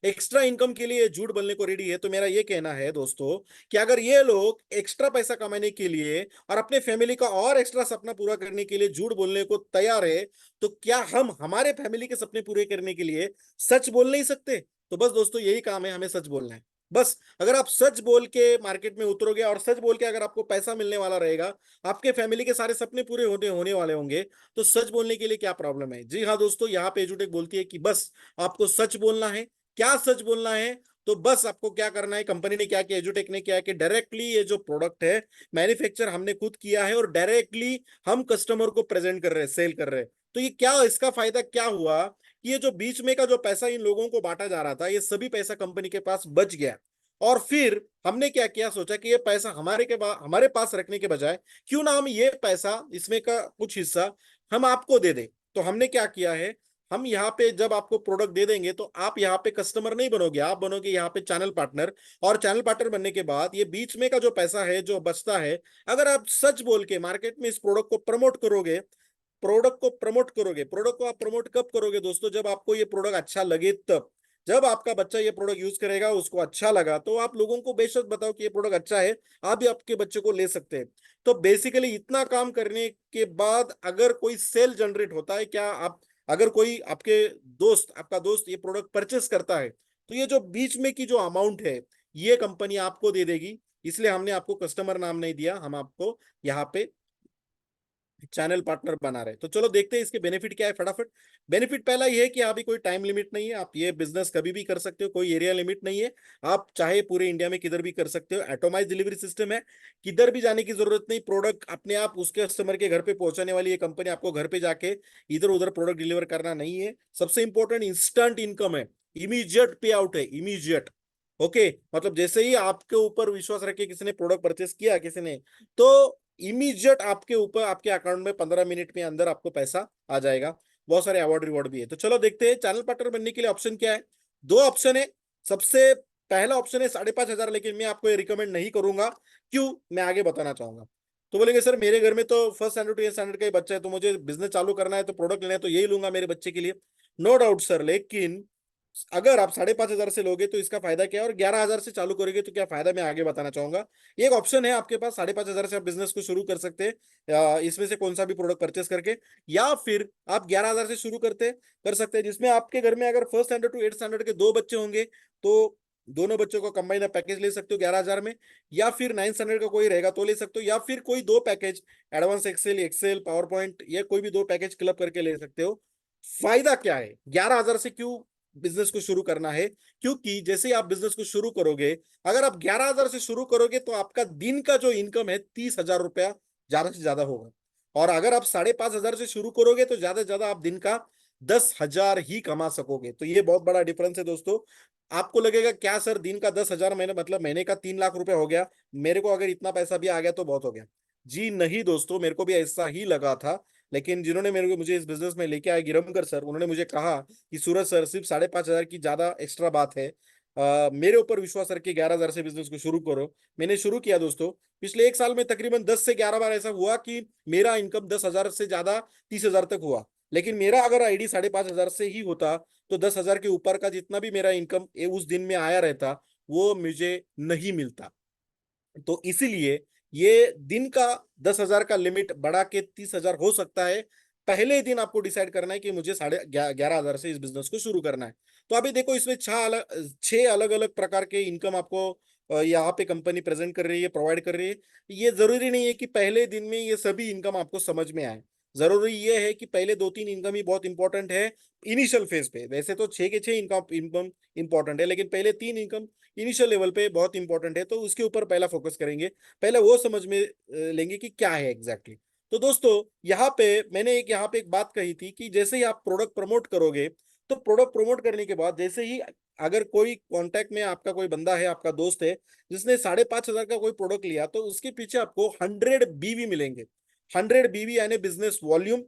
एक्स्ट्रा इनकम के लिए झूठ बोलने को रेडी है। तो मेरा ये कहना है दोस्तों कि अगर ये लोग एक्स्ट्रा पैसा कमाने के लिए और अपने फैमिली का और एक्स्ट्रा सपना पूरा करने के लिए झूठ बोलने को तैयार है, तो क्या हम हमारे फैमिली के सपने पूरे करने के लिए सच बोल नहीं सकते? तो बस दोस्तों, यही काम है, हमें सच बोलना है। बस अगर आप सच बोल के मार्केट में उतरोगे, और सच बोल के अगर आपको पैसा मिलने वाला रहेगा, आपके फैमिली के सारे सपने पूरे होने होने वाले होंगे, तो सच बोलने के लिए क्या प्रॉब्लम है? जी हाँ दोस्तों, यहाँ पे एजुटेक बोलती है कि बस आपको सच बोलना है। क्या सच बोलना है? तो बस आपको क्या करना है, कंपनी ने क्या किया, एजुटेक ने क्या कि डायरेक्टली ये जो प्रोडक्ट है मैन्युफैक्चर हमने खुद किया है, और डायरेक्टली हम कस्टमर को प्रेजेंट कर रहे हैं, सेल कर रहे हैं। तो ये क्या, इसका फायदा क्या हुआ कि ये जो बीच में का जो पैसा इन लोगों को बांटा जा रहा था, ये सभी पैसा कंपनी के पास बच गया। और फिर हमने क्या किया, सोचा कि ये पैसा हमारे पास रखने के बजाय क्यों ना हम ये पैसा, इसमें का कुछ हिस्सा हम आपको दे दें। तो हमने क्या किया है, हम यहाँ पे जब आपको प्रोडक्ट दे देंगे, तो आप यहाँ पे कस्टमर नहीं बनोगे, आप बनोगे यहाँ पे चैनल पार्टनर। और चैनल पार्टनर बनने के बाद ये बीच में का जो पैसा है जो बचता है, अगर आप सच बोल के मार्केट में इस प्रोडक्ट को आप प्रमोट कब करोगे दोस्तों? जब आपको ये प्रोडक्ट अच्छा लगे तब। जब आपका बच्चा ये प्रोडक्ट यूज करेगा, उसको अच्छा लगा, तो आप लोगों को बेशक बताओ कि ये प्रोडक्ट अच्छा है, आप भी आपके बच्चे को ले सकते हैं। तो बेसिकली इतना काम करने के बाद अगर कोई सेल जनरेट होता है, क्या आप, अगर कोई आपका दोस्त ये प्रोडक्ट परचेस करता है, तो ये जो बीच में की जो अमाउंट है, ये कंपनी आपको दे देगी। इसलिए हमने आपको कस्टमर नाम नहीं दिया, हम आपको यहाँ पे चैनल पार्टनर बना रहे। तो चलो देखते हैं इसके बेनिफिट क्या है फटाफट। बेनिफिट पहला ये है कि अभी कोई टाइम लिमिट नहीं है, आप ये बिजनेस कभी भी कर सकते हो, कोई एरिया लिमिट नहीं है। आप चाहे पूरे इंडिया में किधर भी कर सकते हो, एटोमाइज डिलीवरी सिस्टम है, किधर भी जाने की जरूरत नहीं, प्रोडक्ट अपने आप उसके कस्टमर के घर पे पहुंचाने वाली ये कंपनी, आपको घर पे जाके इधर उधर प्रोडक्ट डिलीवर करना नहीं है। सबसे इंपॉर्टेंट इंस्टेंट इनकम है, इमीडिएट पे आउट है, इमीडिएट। ओके, मतलब जैसे ही आपके ऊपर विश्वास रख के किसी ने प्रोडक्ट परचेस किया किसी ने, तो इमीडिएट आपके ऊपर आपके अकाउंट में 15 मिनट में अंदर आपको पैसा आ जाएगा। बहुत सारे अवार्ड रिवॉर्ड भी है। तो चलो देखते हैं चैनल पार्टनर बनने के लिए ऑप्शन क्या है। दो ऑप्शन है। सबसे पहला ऑप्शन है 5,500, लेकिन मैं आपको ये रिकमेंड नहीं करूंगा। क्यों, मैं आगे बताना चाहूंगा। तो बोलेंगे सर मेरे घर में तो first standard to eight standard का ही बच्चा है, तो मुझे बिजनेस चालू करना है, तो प्रोडक्ट लेना है तो यही लूंगा मेरे बच्चे के लिए। नो डाउट सर, लेकिन अगर आप 5,500 से लोगे तो इसका फायदा क्या है, और 11,000 से चालू करोगे तो क्या फायदा, मैं आगे बताना चाहूंगा। एक ऑप्शन है आपके पास, 5,500 से आप बिजनेस को शुरू कर सकते हैं, इसमें से कौन सा भी प्रोडक्ट परचेस करके। या फिर आप 11,000 से शुरू कर सकते हैं, जिसमें आपके घर में अगर first standard to eight standard के दो बच्चे होंगे तो दोनों बच्चों को कंबाइन पैकेज ले सकते हो 11,000 में। या फिर 9 स्टैंडर्ड का कोई रहेगा तो ले सकते हो, या फिर कोई दो package, advance excel, excel, PowerPoint, या कोई भी दो पैकेज क्लब करके ले सकते हो। फायदा क्या है, 11,000 से क्यों बिजनेस को शुरू करना है? क्योंकि जैसे ही आप बिजनेस को शुरू करोगे, अगर आप 11,000 से शुरू करोगे तो आपका दिन का जो इनकम है 30,000 रुपया ज्यादा से ज्यादा होगा। और अगर आप 5,500 से शुरू करोगे तो ज्यादा से ज्यादा आप दिन का 10,000 ही कमा सकोगे। तो ये बहुत बड़ा डिफरेंस है दोस्तों। आपको लगेगा क्या सर, दिन का 10,000 महीने मतलब महीने का 3 लाख रुपए हो गया, मेरे को अगर इतना पैसा भी आ गया तो बहुत हो गया। जी नहीं दोस्तों, मेरे को भी ऐसा ही लगा था। लेकिन जिन्होंने मेरे को मुझे इस बिजनेस में लेके आए, गिरमकर सर, उन्होंने मुझे कहा कि सूरज सर सिर्फ 5,500 की ज्यादा एक्स्ट्रा बात है, मेरे ऊपर विश्वास रख के 11,000 से बिजनेस को शुरू करो। मैंने शुरू किया दोस्तों। पिछले एक साल में तकरीबन 10 से 11 बार ऐसा हुआ कि मेरा इनकम 10,000 से ज्यादा 30,000 तक हुआ। लेकिन मेरा अगर आईडी 5,500 से ही होता तो 10,000 के ऊपर का जितना भी मेरा इनकम उस दिन में आया रहता वो मुझे नहीं मिलता। तो इसीलिए ये दिन का 10,000 का लिमिट बढ़ा के 30,000 हो सकता है। पहले ही दिन आपको डिसाइड करना है कि मुझे 11,500 से इस बिजनेस को शुरू करना है। तो अभी देखो इसमें 6 अलग अलग प्रकार के इनकम आपको यहाँ पे कंपनी प्रेजेंट कर रही है, प्रोवाइड कर रही है। ये जरूरी नहीं है कि पहले दिन में ये सभी इनकम आपको समझ में आए। जरूरी ये है कि पहले 2-3 इनकम ही बहुत इंपॉर्टेंट है इनिशियल फेज पे। वैसे तो 6 के 6 इनकम इनकम इंपॉर्टेंट है, लेकिन पहले 3 इनकम इनिशियल लेवल पे बहुत इंपॉर्टेंट है, तो उसके ऊपर पहला फोकस करेंगे। पहले वो समझ में लेंगे कि क्या है एग्जैक्टली exactly। तो दोस्तों यहाँ पे मैंने यहाँ पे एक बात कही थी कि जैसे ही आप प्रोडक्ट प्रमोट करोगे, तो प्रोडक्ट प्रमोट करने के बाद जैसे ही अगर कोई कांटेक्ट में आपका कोई बंदा है, आपका दोस्त है, जिसने 5,500 का कोई प्रोडक्ट लिया, तो उसके पीछे आपको 100 BV मिलेंगे। 100 BV यानी बिजनेस वॉल्यूम।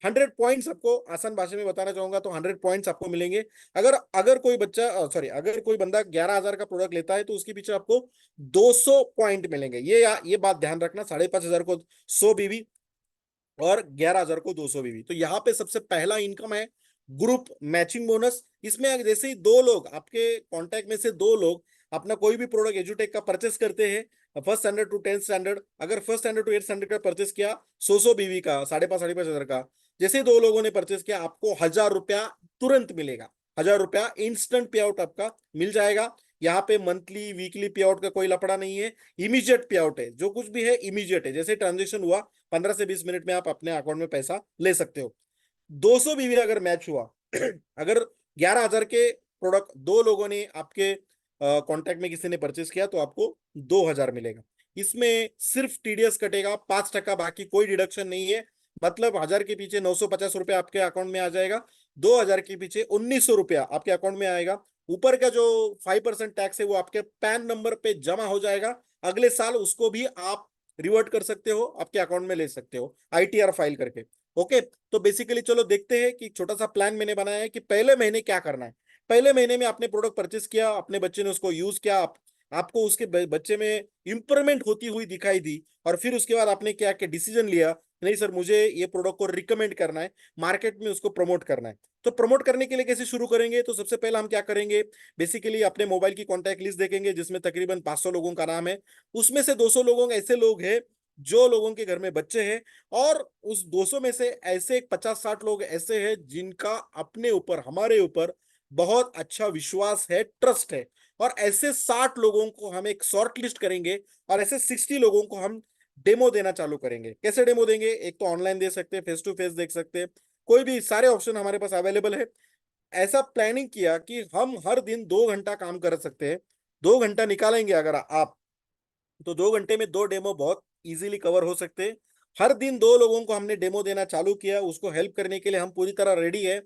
100 पॉइंट्स, आपको आसान भाषा में बताना चाहूंगा तो 100 पॉइंट्स आपको मिलेंगे। अगर अगर कोई बच्चा सॉरी अगर कोई बंदा 11,000 का प्रोडक्ट लेता है तो उसके पीछे आपको 200 पॉइंट मिलेंगे। ये बात ध्यान रखना, 5,500 को 100 BV और 11,000 को 200 BV। तो यहाँ पे सबसे पहला इनकम है ग्रुप मैचिंग बोनस। इसमें अगर जैसे ही दो लोग आपके कांटेक्ट में से दो लोग अपना कोई भी प्रोडक्ट एजुटेक का परचेस करते हैं, first standard to 10th standard, अगर first standard to 8th standard का परचेस किया 100 BV का, 5,500 का, जैसे ही दो लोगों ने परचेस किया आपको 1,000 रुपया तुरंत मिलेगा। 1,000 रुपया इंस्टेंट पे आउट आपका मिल जाएगा। यहाँ पे मंथली वीकली पे आउट का कोई लफड़ा नहीं है, इमीडिएट पे आउट है। जो कुछ भी है इमीडिएट है, जैसे ट्रांजेक्शन हुआ 15 से 20 मिनट में आप अपने अकाउंट में पैसा ले सकते हो। 200 BV अगर मैच हुआ अगर 11,000 के प्रोडक्ट दो लोगों ने आपके कांटेक्ट में किसी ने परचेस किया तो आपको 2,000 मिलेगा। इसमें सिर्फ टीडीएस कटेगा 5%, बाकी कोई डिडक्शन नहीं है। मतलब 1,000 के पीछे 950 रुपया आपके अकाउंट में आ जाएगा, 2,000 के पीछे 1,900 रुपया आपके अकाउंट में आएगा। ऊपर का जो 5% टैक्स है वो आपके पैन नंबर पे जमा हो जाएगा। अगले साल उसको भी आप रिवर्ट कर सकते हो, आपके अकाउंट में ले सकते हो आईटीआर फाइल करके। ओके, तो बेसिकली चलो देखते हैं कि छोटा सा प्लान मैंने बनाया है कि पहले महीने क्या करना है। पहले महीने में आपने प्रोडक्ट परचेस किया, अपने बच्चे ने उसको यूज किया, आपको उसके बच्चे में इंप्रूवमेंट होती हुई दिखाई दी, और फिर उसके बाद आपने क्या क्या डिसीजन लिया, नहीं सर मुझे ये प्रोडक्ट को रिकमेंड करना है, मार्केट में उसको प्रमोट करना है। तो प्रमोट करने के लिए कैसे शुरू करेंगे, तो सबसे पहले हम क्या करेंगे, बेसिकली अपने मोबाइल की कॉन्टैक्ट लिस्ट देखेंगे जिसमें तकरीबन 500 लोगों का नाम है। उसमें से 200 लोगों ऐसे लोग हैं जो लोगों के घर में बच्चे हैं, और उस 200 में से ऐसे 50-60 लोग ऐसे हैं जिनका अपने ऊपर, हमारे ऊपर बहुत अच्छा विश्वास है, ट्रस्ट है। और ऐसे 60 लोगों को हम एक शॉर्ट लिस्ट करेंगे, और ऐसे 60 लोगों को हम डेमो देना चालू करेंगे। कैसे डेमो देंगे? एक तो ऑनलाइन दे सकते हैं, फेस टू फेस देख सकते हैं, कोई भी, सारे ऑप्शन हमारे पास अवेलेबल है। ऐसा प्लानिंग किया कि हम हर दिन 2 घंटा काम कर सकते हैं। 2 घंटा निकालेंगे अगर आप, तो 2 घंटे में 2 डेमो बहुत इजीली कवर हो सकते हैं। हर दिन 2 लोगों को हमने डेमो देना चालू किया, उसको हेल्प करने के लिए हम पूरी तरह रेडी है।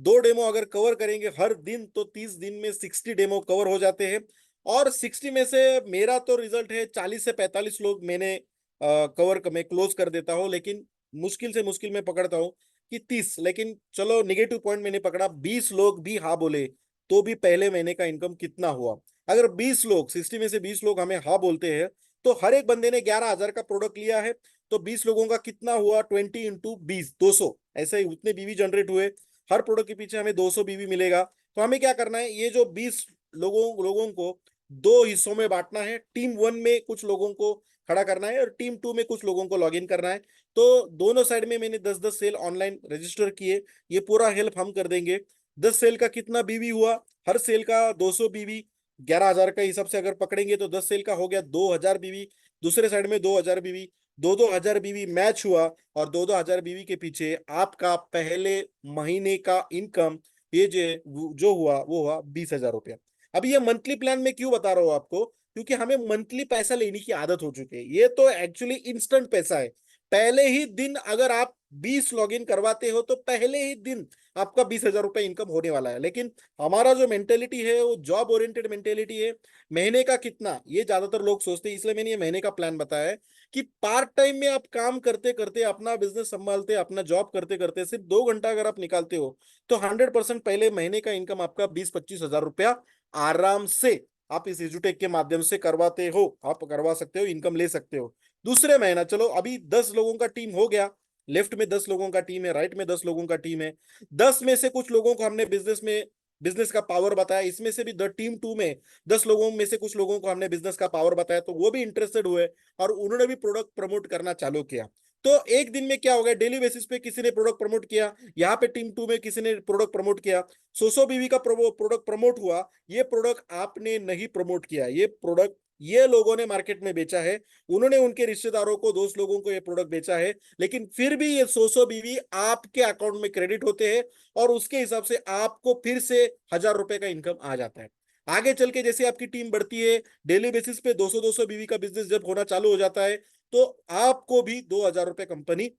2 डेमो अगर कवर करेंगे हर दिन, तो 30 दिन में 60 डेमो कवर हो जाते हैं। और 60 में से मेरा तो रिजल्ट है 40 से 45 लोग मैंने कवर मैं क्लोज कर देता हूँ। लेकिन मुश्किल से मुश्किल मैं पकड़ता हूँ कि 30, लेकिन चलो नेगेटिव पॉइंट मैंने पकड़ा, 20 लोग भी हाँ बोले तो भी पहले महीने का इनकम कितना हुआ? अगर 20 लोग, 60 में से 20 लोग हमें हाँ बोलते हैं, तो हर एक बंदे ने 11,000 का प्रोडक्ट लिया है, तो 20 लोगों का कितना हुआ? 20 × 20, 200। ऐसे ही उतने बीवी जनरेट हुए। हर प्रोडक्ट के पीछे हमें 200 बीवी मिलेगा। तो हमें क्या करना है, ये जो 20 लोगों लोगों को 2 हिस्सों में बांटना है। टीम 1 में कुछ लोगों को खड़ा करना है और टीम 2 में कुछ लोगों को लॉग इन करना है। तो दोनों साइड में मैंने 10-10 सेल ऑनलाइन रजिस्टर किए। ये पूरा हेल्प हम कर देंगे। 10 सेल का कितना बीवी हुआ? हर सेल का 200 बीवी, 11,000 का हिसाब से अगर पकड़ेंगे तो 10 सेल का हो गया 2,000 बीवी। दूसरे साइड में 2,000 बीवी, 2-2 हजार बीवी मैच हुआ। और 2-2 हजार बीवी के पीछे आपका पहले महीने का इनकम, ये जो हुआ वो हुआ 20,000 रुपया। अभी ये मंथली प्लान में क्यों बता रहा हूँ आपको? क्योंकि हमें मंथली पैसा लेने की आदत हो चुकी है। ये तो एक्चुअली इंस्टेंट पैसा है। पहले ही दिन अगर आप 20 लॉगिन करवाते हो तो पहले ही दिन आपका 20,000 रुपये इनकम होने वाला है। लेकिन हमारा जो मेंटेलिटी है वो जॉब ओरिएंटेड मेंटेलिटी है। महीने का कितना, ये ज्यादातर लोग सोचते हैं, इसलिए मैंने ये महीने का प्लान बताया है कि पार्ट टाइम में आप काम करते करते, अपना बिजनेस संभालते, अपना जॉब करते करते सिर्फ 2 घंटा अगर आप निकालते हो, तो 100% पहले महीने का इनकम आपका 20-25 हजार रुपया आराम से आप इस एजुटेक के माध्यम से करवाते हो, आप करवा सकते हो, इनकम ले सकते हो। दूसरे महीना, चलो अभी 10 लोगों का टीम हो गया। लेफ्ट में 10 लोगों का टीम है, राइट में 10 लोगों का टीम है। 10 में से कुछ लोगों को हमने बिजनेस का पावर बताया। इसमें से भी द टीम 2 में 10 लोगों में से कुछ लोगों को हमने बिजनेस का पावर बताया, तो वो भी इंटरेस्टेड हुए और उन्होंने भी प्रोडक्ट प्रमोट करना चालू किया। तो एक दिन में क्या हो गया, डेली बेसिस पे किसी ने प्रोडक्ट प्रमोट किया, यहाँ पे टीम 2 में किसी ने प्रोडक्ट प्रमोट किया। 100 बीवी का प्रोडक्ट प्रमोट हुआ। ये प्रोडक्ट आपने नहीं प्रमोट किया, ये प्रोडक्ट ये लोगों ने मार्केट में बेचा है। उन्होंने उनके रिश्तेदारों को, दोस्त लोगों को ये प्रोडक्ट बेचा है। लेकिन फिर भी ये 100 बीवी आपके अकाउंट में क्रेडिट होते हैं और उसके हिसाब से आपको फिर से 1,000 रुपए का इनकम आ जाता है। आगे चल के जैसे आपकी टीम बढ़ती है, डेली बेसिस पे 200-200 बीवी का बिजनेस जब होना चालू हो जाता है, तो आपको भी 2,000 रुपए कंपनी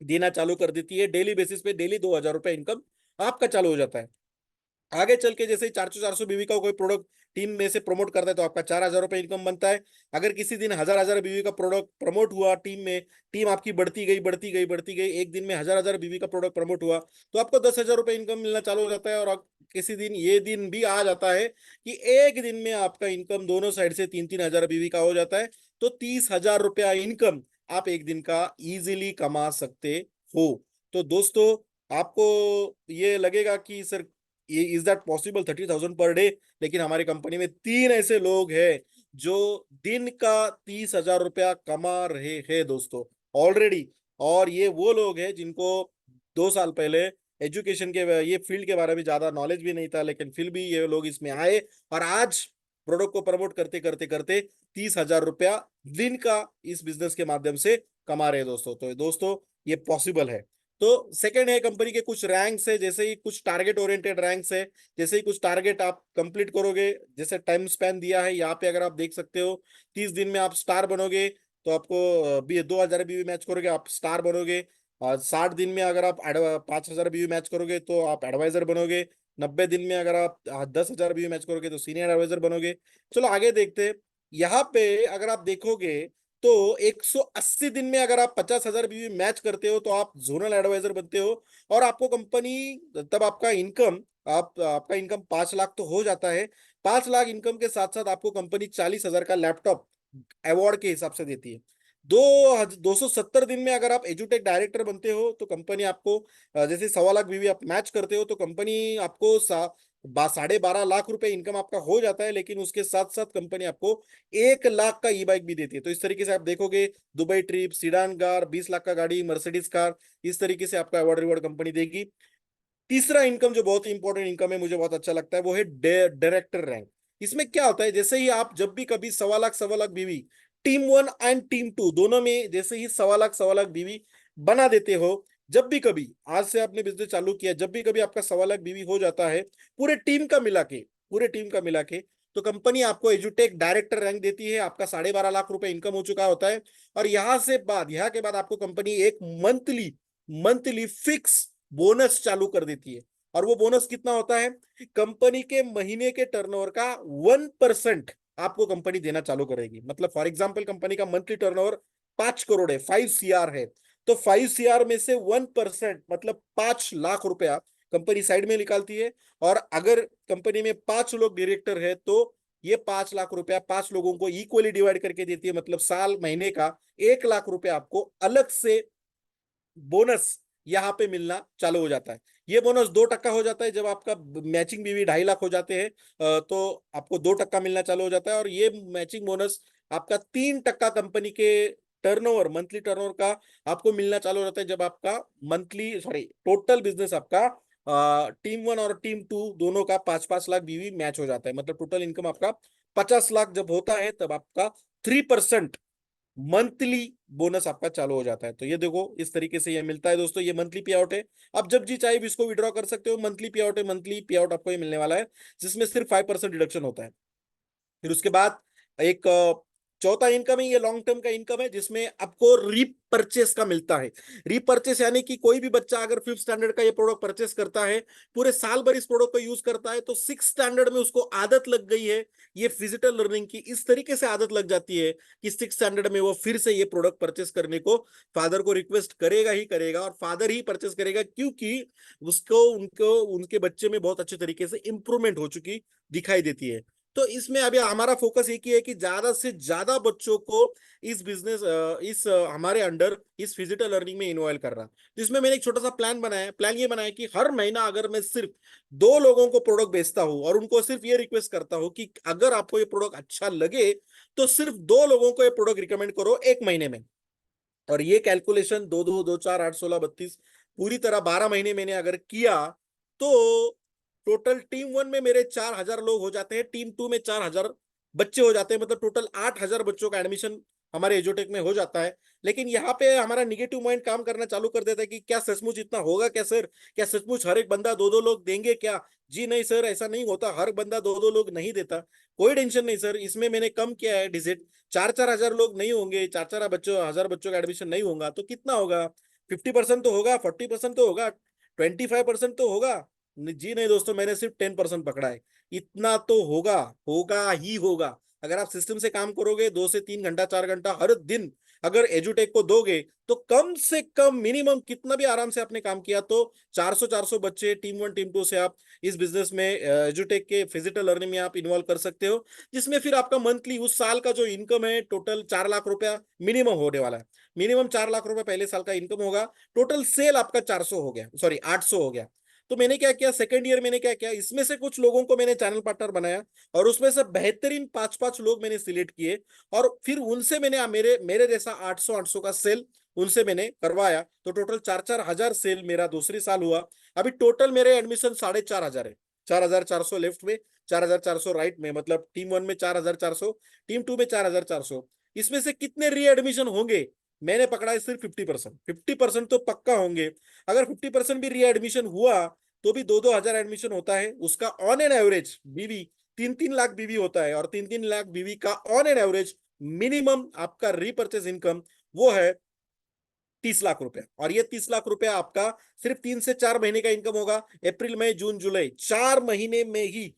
देना चालू कर देती है। डेली बेसिस पे डेली 2,000 रुपए इनकम आपका चालू हो जाता है। आगे चल के जैसे 400-400 बीवी का कोई प्रोडक्ट टीम में से प्रमोट करता है, तो आपका 4,000 रुपए इनकम बनता है। अगर किसी दिन 1,000-1,000 बीवी का प्रोडक्ट प्रमोट हुआ टीम में, टीम आपकी बढ़ती गई बढ़ती गई बढ़ती गई, एक दिन में 1,000-1,000 बीवी का प्रोडक्ट प्रमोट हुआ, तो आपको 10,000 रुपए इनकम मिलना चालू हो जाता है। और किसी दिन ये दिन भी आ जाता है कि एक दिन में आपका इनकम दोनों साइड से 3-3 हजार बीवी का हो जाता है। तो 30,000 रुपया इनकम आप एक दिन का इजीली कमा सकते हो। तो दोस्तों, आपको ये लगेगा कि सर, ये is that possible 30,000 per day? लेकिन हमारी कंपनी में 3 ऐसे लोग हैं जो दिन का 30,000 रुपया कमा रहे हैं दोस्तों, ऑलरेडी। और ये वो लोग हैं जिनको 2 साल पहले एजुकेशन के, ये फील्ड के बारे में ज्यादा नॉलेज भी नहीं था, लेकिन फिर भी ये लोग इसमें आए और आज प्रोडक्ट को प्रमोट करते करते करते 30,000 रुपया दिन का इस बिजनेस के माध्यम से कमा रहे हैं दोस्तों। तो दोस्तों, ये पॉसिबल है। तो सेकंड है, कंपनी के कुछ रैंक्स है, जैसे ही कुछ टारगेट ओरिएंटेड रैंक्स है। जैसे ही कुछ टारगेट आप कंप्लीट करोगे, जैसे टाइम स्पैन दिया है यहाँ पे, अगर आप देख सकते हो, 30 दिन में आप स्टार बनोगे तो आपको 2,000 बीवी मैच करोगे, आप स्टार बनोगे। और 60 दिन में अगर आप 5,000 बीवी मैच करोगे तो आप एडवाइजर बनोगे। 90 दिन में अगर आप 10,000 बीवी मैच करोगे तो सीनियर एडवाइजर बनोगे। चलो आगे देखते हैं। यहाँ पे अगर आप देखोगे तो 180 दिन में अगर आप 50,000 बीवी मैच करते हो तो आप जोनल एडवाइजर बनते हो। और आपको कंपनी, तब आपका इनकम 5 लाख तो हो जाता है। 5 लाख इनकम के साथ साथ आपको कंपनी 40,000 का लैपटॉप अवार्ड के हिसाब से देती है। 270 दिन में अगर आप एजुटेक डायरेक्टर बनते हो तो कंपनी आपको, जैसे 1.25 लाख बीवी आप मैच करते हो तो कंपनी आपको 12.5 लाख रुपए इनकम आपका हो जाता है। लेकिन उसके साथ साथ कंपनी आपको 1 लाख का ई बाइक भी देती है। तो इस तरीके से आप देखोगे, Dubai trip, sedan car, 20 lakh का गाड़ी, मर्सिडीज कार, इस तरीके से आपका अवार्ड रिवॉर्ड कंपनी देगी। तीसरा इनकम जो बहुत ही इंपॉर्टेंट इनकम है, मुझे बहुत अच्छा लगता है, वो है डायरेक्टर रैंक। इसमें क्या होता है, जैसे ही आप जब भी कभी 1.25 लाख 1.25 लाख बीवी टीम 1 एंड टीम 2 दोनों में जैसे ही सवा लाख बीवी बना देते हो, जब भी कभी आज से आपने बिजनेस चालू किया, जब भी कभी आपका सवा लाख बीवी हो जाता है पूरे टीम का मिला के, तो कंपनी आपको एजुटेक डायरेक्टर रैंक देती है, आपका 12.5 लाख रुपए इनकम हो चुका होता है। और यहाँ के बाद आपको कंपनी एक मंथली मंथली फिक्स बोनस चालू कर देती है। और वो बोनस कितना होता है? कंपनी के महीने के टर्नओवर का 1% आपको कंपनी देना चालू करेगी। मतलब फॉर एग्जांपल कंपनी का मंथली टर्नओवर 5 करोड़ है, 5 CR है, तो 5 CR में से 1% मतलब 5 लाख रुपया कंपनी साइड में निकालती है। और अगर कंपनी में 5 लोग डायरेक्टर है तो ये 5 लाख रुपया 5 लोगों को इक्वली डिवाइड करके देती है। मतलब साल महीने का 1 लाख रुपया आपको अलग से बोनस यहाँ पे मिलना चालू हो जाता है। ये बोनस 2% हो जाता है जब आपका मैचिंग बीवी 2.5 लाख हो जाते हैं, तो आपको 2% मिलना चालू हो जाता है। और ये मैचिंग बोनस आपका 3% कंपनी के टर्नओवर मंथली टर्नओवर का आपको मिलना चालू हो जाता है जब आपका मंथली सॉरी टोटल बिजनेस आपका टीम 1 और टीम 2 दोनों का 5-5 लाख बीवी मैच हो जाता है। मतलब टोटल इनकम आपका 50 लाख जब होता है तब आपका 3% मंथली बोनस आपका चालू हो जाता है। तो ये देखो इस तरीके से ये मिलता है दोस्तों, ये मंथली पे आउट है। अब जब जी चाहे भी इसको विड्रॉ कर सकते हो, मंथली पे आउट है, मंथली पे आउट आपको ये मिलने वाला है जिसमें सिर्फ 5% डिडक्शन होता है। फिर उसके बाद एक चौथा इनकम है, ये लॉन्ग टर्म का इनकम है जिसमें आपको रीपरचेस का मिलता है। रीपरचेस यानी कि कोई भी बच्चा अगर 5th स्टैंडर्ड का ये प्रोडक्ट परचेस करता है, पूरे साल भर इस प्रोडक्ट को यूज करता है, तो 6th स्टैंडर्ड में उसको आदत लग गई है ये फिजिकल लर्निंग की, इस तरीके से आदत लग जाती है कि 6th स्टैंडर्ड में वो फिर से ये प्रोडक्ट परचेस करने को फादर को रिक्वेस्ट करेगा ही करेगा, और फादर ही परचेस करेगा क्योंकि उसको उनको उनके बच्चे में बहुत अच्छे तरीके से इंप्रूवमेंट हो चुकी दिखाई देती है। तो इसमें अभी हमारा फोकस एक ही है कि ज्यादा से ज्यादा बच्चों को इस बिजनेस हमारे अंडर इस फिजिकल लर्निंग में इन्वॉल्व कर रहा। तो इसमें मैंने एक छोटा सा प्लान ये बनाया कि हर महीना अगर मैं सिर्फ 2 लोगों को प्रोडक्ट बेचता हूँ और उनको सिर्फ ये रिक्वेस्ट करता हूँ कि अगर आपको ये प्रोडक्ट अच्छा लगे तो सिर्फ 2 लोगों को ये प्रोडक्ट रिकमेंड करो एक महीने में। और ये कैलकुलेशन 2 2 2 4 8 16 32 पूरी तरह 12 महीने मैंने अगर किया तो टोटल टीम 1 में मेरे 4,000 लोग हो जाते हैं, टीम 2 में 4,000 बच्चे हो जाते हैं, मतलब टोटल 8,000 बच्चों का एडमिशन हमारे एजोटेक में हो जाता है। लेकिन यहाँ पे हमारा निगेटिव माइंड काम करना चालू कर देता है कि क्या सचमुच इतना होगा क्या सर? क्या सचमुच हर एक बंदा 2 2 लोग देंगे क्या? जी नहीं सर, ऐसा नहीं होता, हर बंदा 2 2 लोग नहीं देता। कोई टेंशन नहीं सर, इसमें मैंने कम किया है डिजिट, 4 4 हजार लोग नहीं होंगे, 4 4 हजार बच्चों का एडमिशन नहीं होगा तो कितना होगा? 50% तो होगा, 40% तो होगा, 25% तो होगा। जी नहीं दोस्तों, मैंने सिर्फ 10% पकड़ा है। इतना तो होगा, होगा ही होगा। अगर आप सिस्टम से काम करोगे 2 से 3 घंटा 4 घंटा हर दिन अगर एजुटेक को दोगे तो कम से कम मिनिमम कितना भी आराम से आपने काम किया तो 400 बच्चे टीम 1 टीम 2 से आप इस बिजनेस में एजुटेक के फिजिकल लर्निंग में आप इन्वॉल्व कर सकते हो, जिसमें फिर आपका मंथली उस साल का जो इनकम है टोटल 4 लाख रुपया मिनिमम होने वाला है। मिनिमम 4 लाख रुपया पहले साल का इनकम होगा। टोटल सेल आपका 400 हो गया, सॉरी 800 हो गया। तो मैंने क्या किया, सेकेंड ईयर मैंने क्या किया, इसमें से कुछ लोगों को मैंने चैनल पार्टनर बनाया और उसमें से बेहतरीन 5 5 लोग मैंने सिलेक्ट किए और फिर उनसे मैंने मेरे मेरे जैसा 800 का सेल उनसे मैंने करवाया। तो टोटल 4 4 हजार सेल मेरा दूसरी साल हुआ। अभी टोटल मेरे एडमिशन 4,500 है, 4,400 लेफ्ट में, 4,400 राइट में, मतलब टीम 1 में 4,400, टीम 2 में 4,400। इसमें से कितने री एडमिशन होंगे? मैंने पकड़ा है सिर्फ 50%। 50% तो पक्का होंगे। अगर 50% भी री एडमिशन हुआ तो भी 2 2 हजार एडमिशन होता है, उसका ऑन एन एवरेज बीवी 3 3 लाख बीवी होता है, और 3 3 लाख बीवी का ऑन एन एवरेज मिनिमम आपका रीपर्चेज इनकम वो है 30 लाख रुपया। और ये 30 लाख रुपया आपका सिर्फ 3 से 4 महीने का इनकम होगा, अप्रैल मई जून जुलाई 4 महीने में ही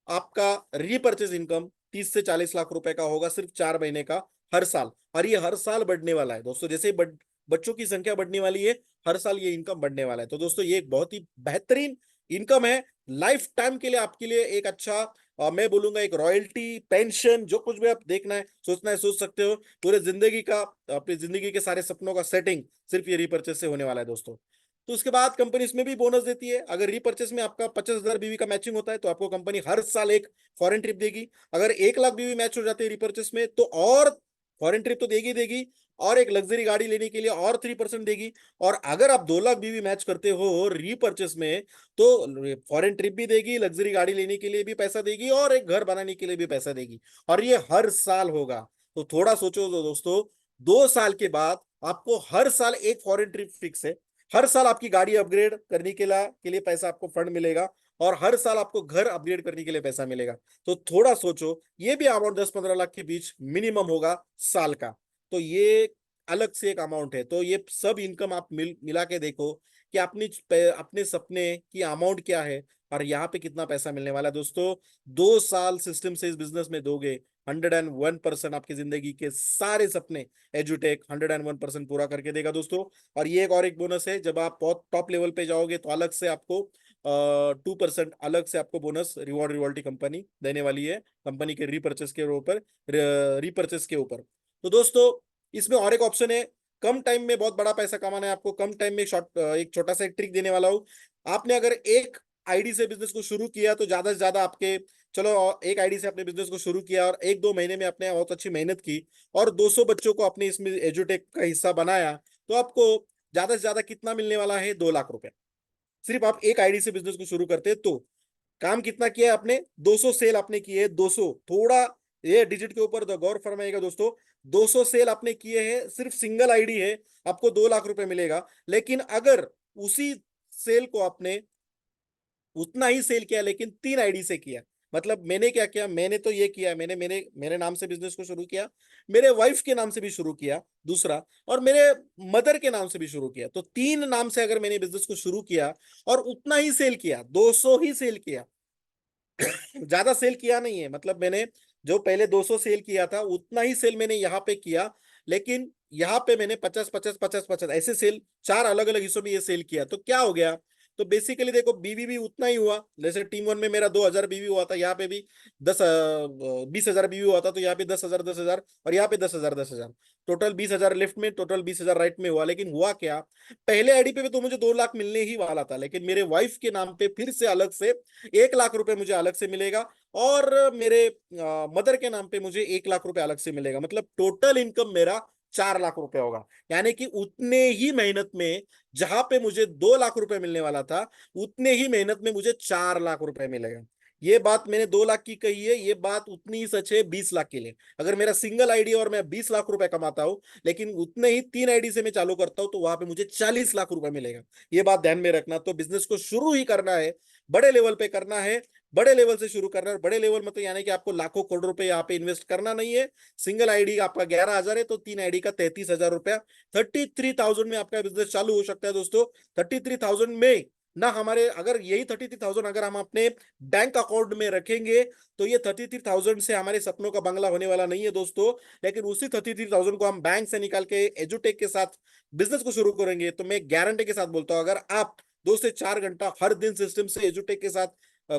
आपका रीपर्चेज इनकम 30 से 40 लाख रुपए का होगा, सिर्फ 4 महीने का हर साल। और ये हर साल बढ़ने वाला है दोस्तों, जैसे बच्चों की संख्या बढ़ने वाली है हर साल ये इनकम बढ़ने वाला है। तो दोस्तों ये एक बहुत ही बेहतरीन इनकम है, लाइफ टाइम के लिए आपके लिए एक अच्छा मैं बोलूंगा एक रॉयल्टी पेंशन जो कुछ भी आप देखना है सोचना है सोच सकते हो। पूरे जिंदगी का अपनी जिंदगी के सारे सपनों का सेटिंग सिर्फ ये रीपर्चेस से होने वाला है दोस्तों। तो उसके बाद कंपनी इसमें भी बोनस देती है। अगर रीपर्चेस में आपका 50,000 बीवी का मैचिंग होता है तो आपको कंपनी हर साल एक फॉरेन ट्रिप देगी। अगर 1 लाख बीवी मैच हो जाते हैं रिपर्चेस में तो और फॉरेन ट्रिप तो देगी देगी, और एक लग्जरी गाड़ी लेने के लिए और 3% देगी। और अगर आप 2 लाख बीवी मैच करते हो रीपर्चेस में तो फॉरेन ट्रिप भी देगी, लग्जरी गाड़ी लेने के लिए भी पैसा देगी, और एक घर बनाने के लिए भी पैसा देगी। और ये हर साल होगा, तो थोड़ा सोचो तो दोस्तों, 2 साल के बाद आपको हर साल एक फॉरेन ट्रिप फिक्स है, हर साल आपकी गाड़ी अपग्रेड करने के लिए पैसा आपको फंड मिलेगा, और हर साल आपको घर अपग्रेड करने के लिए पैसा मिलेगा। तो थोड़ा सोचो, ये भी अमाउंट 10-15 लाख के बीच मिनिमम होगा साल का। तो ये अलग से एक अमाउंट है। तो ये सब इनकम आप मिला के देखो कि अपनी अपने सपने की अमाउंट क्या है और यहाँ पे कितना पैसा मिलने वाला है दोस्तों। 2 साल सिस्टम से इस बिजनेस में दोगे, 101% आपकी जिंदगी के सारे सपने एजुटेक 101% पूरा करके देगा दोस्तों। और ये एक बोनस है, जब आप बहुत टॉप लेवल पे जाओगे तो अलग से आपको 2% अलग से आपको बोनस रिवॉल्टी कंपनी देने वाली है, कंपनी के रीपर्चेस के ऊपर। तो दोस्तों, इसमें और एक ऑप्शन है, कम टाइम में बहुत बड़ा पैसा कमाना है आपको, कम टाइम में एक छोटा सा एक ट्रिक देने वाला हूं। आपने अगर एक आईडी से बिजनेस को शुरू किया तो ज्यादा से ज्यादा आपके, चलो एक आईडी से अपने बिजनेस को शुरू किया और 1-2 महीने में आपने बहुत अच्छी मेहनत की और 200 बच्चों को अपने इसमें एजुटेक का हिस्सा बनाया, तो आपको ज्यादा से ज्यादा कितना मिलने वाला है? 2 लाख रुपए। सिर्फ आप एक आईडी से बिजनेस को शुरू करते हैं तो काम कितना किया है आपने? 200 सेल आपने किए हैं, 200, थोड़ा ये डिजिट के ऊपर गौर फरमाइएगा दोस्तों। 200 सेल आपने किए हैं, सिर्फ सिंगल आईडी है, आपको 2 लाख रुपए मिलेगा। लेकिन अगर उसी सेल को आपने उतना ही सेल किया लेकिन 3 आईडी से किया, मतलब मैंने क्या किया, मैंने तो ये किया, मैंने मेरे मेरे नाम से बिजनेस को शुरू किया, मेरे वाइफ के नाम से भी शुरू किया दूसरा, और मेरे मदर के नाम से भी शुरू किया। तो 3 नाम से अगर मैंने बिजनेस को शुरू किया और उतना ही सेल किया, 200 ही सेल किया, ज्यादा सेल किया नहीं है, मतलब मैंने जो पहले 200 सेल किया था उतना ही सेल मैंने यहाँ पे किया, लेकिन यहाँ पे मैंने 50-50-50-50 ऐसे सेल 4 अलग अलग हिस्सों में ये सेल किया। तो क्या हो गया? तो बेसिकली देखो, बीवी भी उतना ही हुआ, जैसे टीम वन में मेरा 2,000 बीवी हुआ था, यहाँ पे भी 20,000 बीवी हुआ था, तो यहाँ पे 10,000 10,000, और यहाँ पे 10,000 10,000, टोटल 20,000 लेफ्ट में, टोटल 20,000 राइट में हुआ। लेकिन हुआ क्या, पहले आईडी पे भी तो मुझे 2 लाख मिलने ही वाला था, लेकिन मेरे वाइफ के नाम पे फिर से अलग से 1 लाख रुपए मुझे अलग से मिलेगा, और मेरे मदर के नाम पे मुझे 1 लाख रुपए अलग से मिलेगा, मतलब टोटल इनकम मेरा 4 लाख रुपए होगा। यानी कि उतने ही मेहनत में, जहां पे मुझे 2 लाख रुपए मिलने वाला था, उतने ही मेहनत में मुझे 4 लाख रुपए मिलेगा। ये बात मैंने 2 लाख की कही है, ये बात उतनी ही सच है 20 लाख के लिए। अगर मेरा सिंगल आईडी और मैं 20 लाख रुपए कमाता हूं, लेकिन उतने ही 3 आईडी से मैं चालू करता हूं, तो वहां पे मुझे 40 लाख रुपए मिलेगा। ये बात ध्यान में रखना। तो बिजनेस को शुरू ही करना है, बड़े लेवल पे करना है, बड़े लेवल से शुरू करना है। बड़े लेवल मतलब यानी कि आपको लाखों करोड़ रुपए यहाँ पे इन्वेस्ट करना नहीं है। सिंगल आईडी आपका 11,000 है, तो 3 आईडी का 33,000 रुपया, 33,000 में आपका बिजनेस चालू हो सकता है दोस्तों। 33,000 में ना, हमारे अगर यही 33,000 अगर हम अपने बैंक अकाउंट में रखेंगे, तो ये 33,000 से हमारे सपनों का बंगला होने वाला नहीं है दोस्तों। लेकिन उसी 33,000 को हम बैंक से निकाल के एजुटेक के साथ बिजनेस को शुरू करेंगे, तो मैं गारंटी के साथ बोलता हूं, अगर आप 2 से 4 घंटा हर दिन सिस्टम से एजुटेक के साथ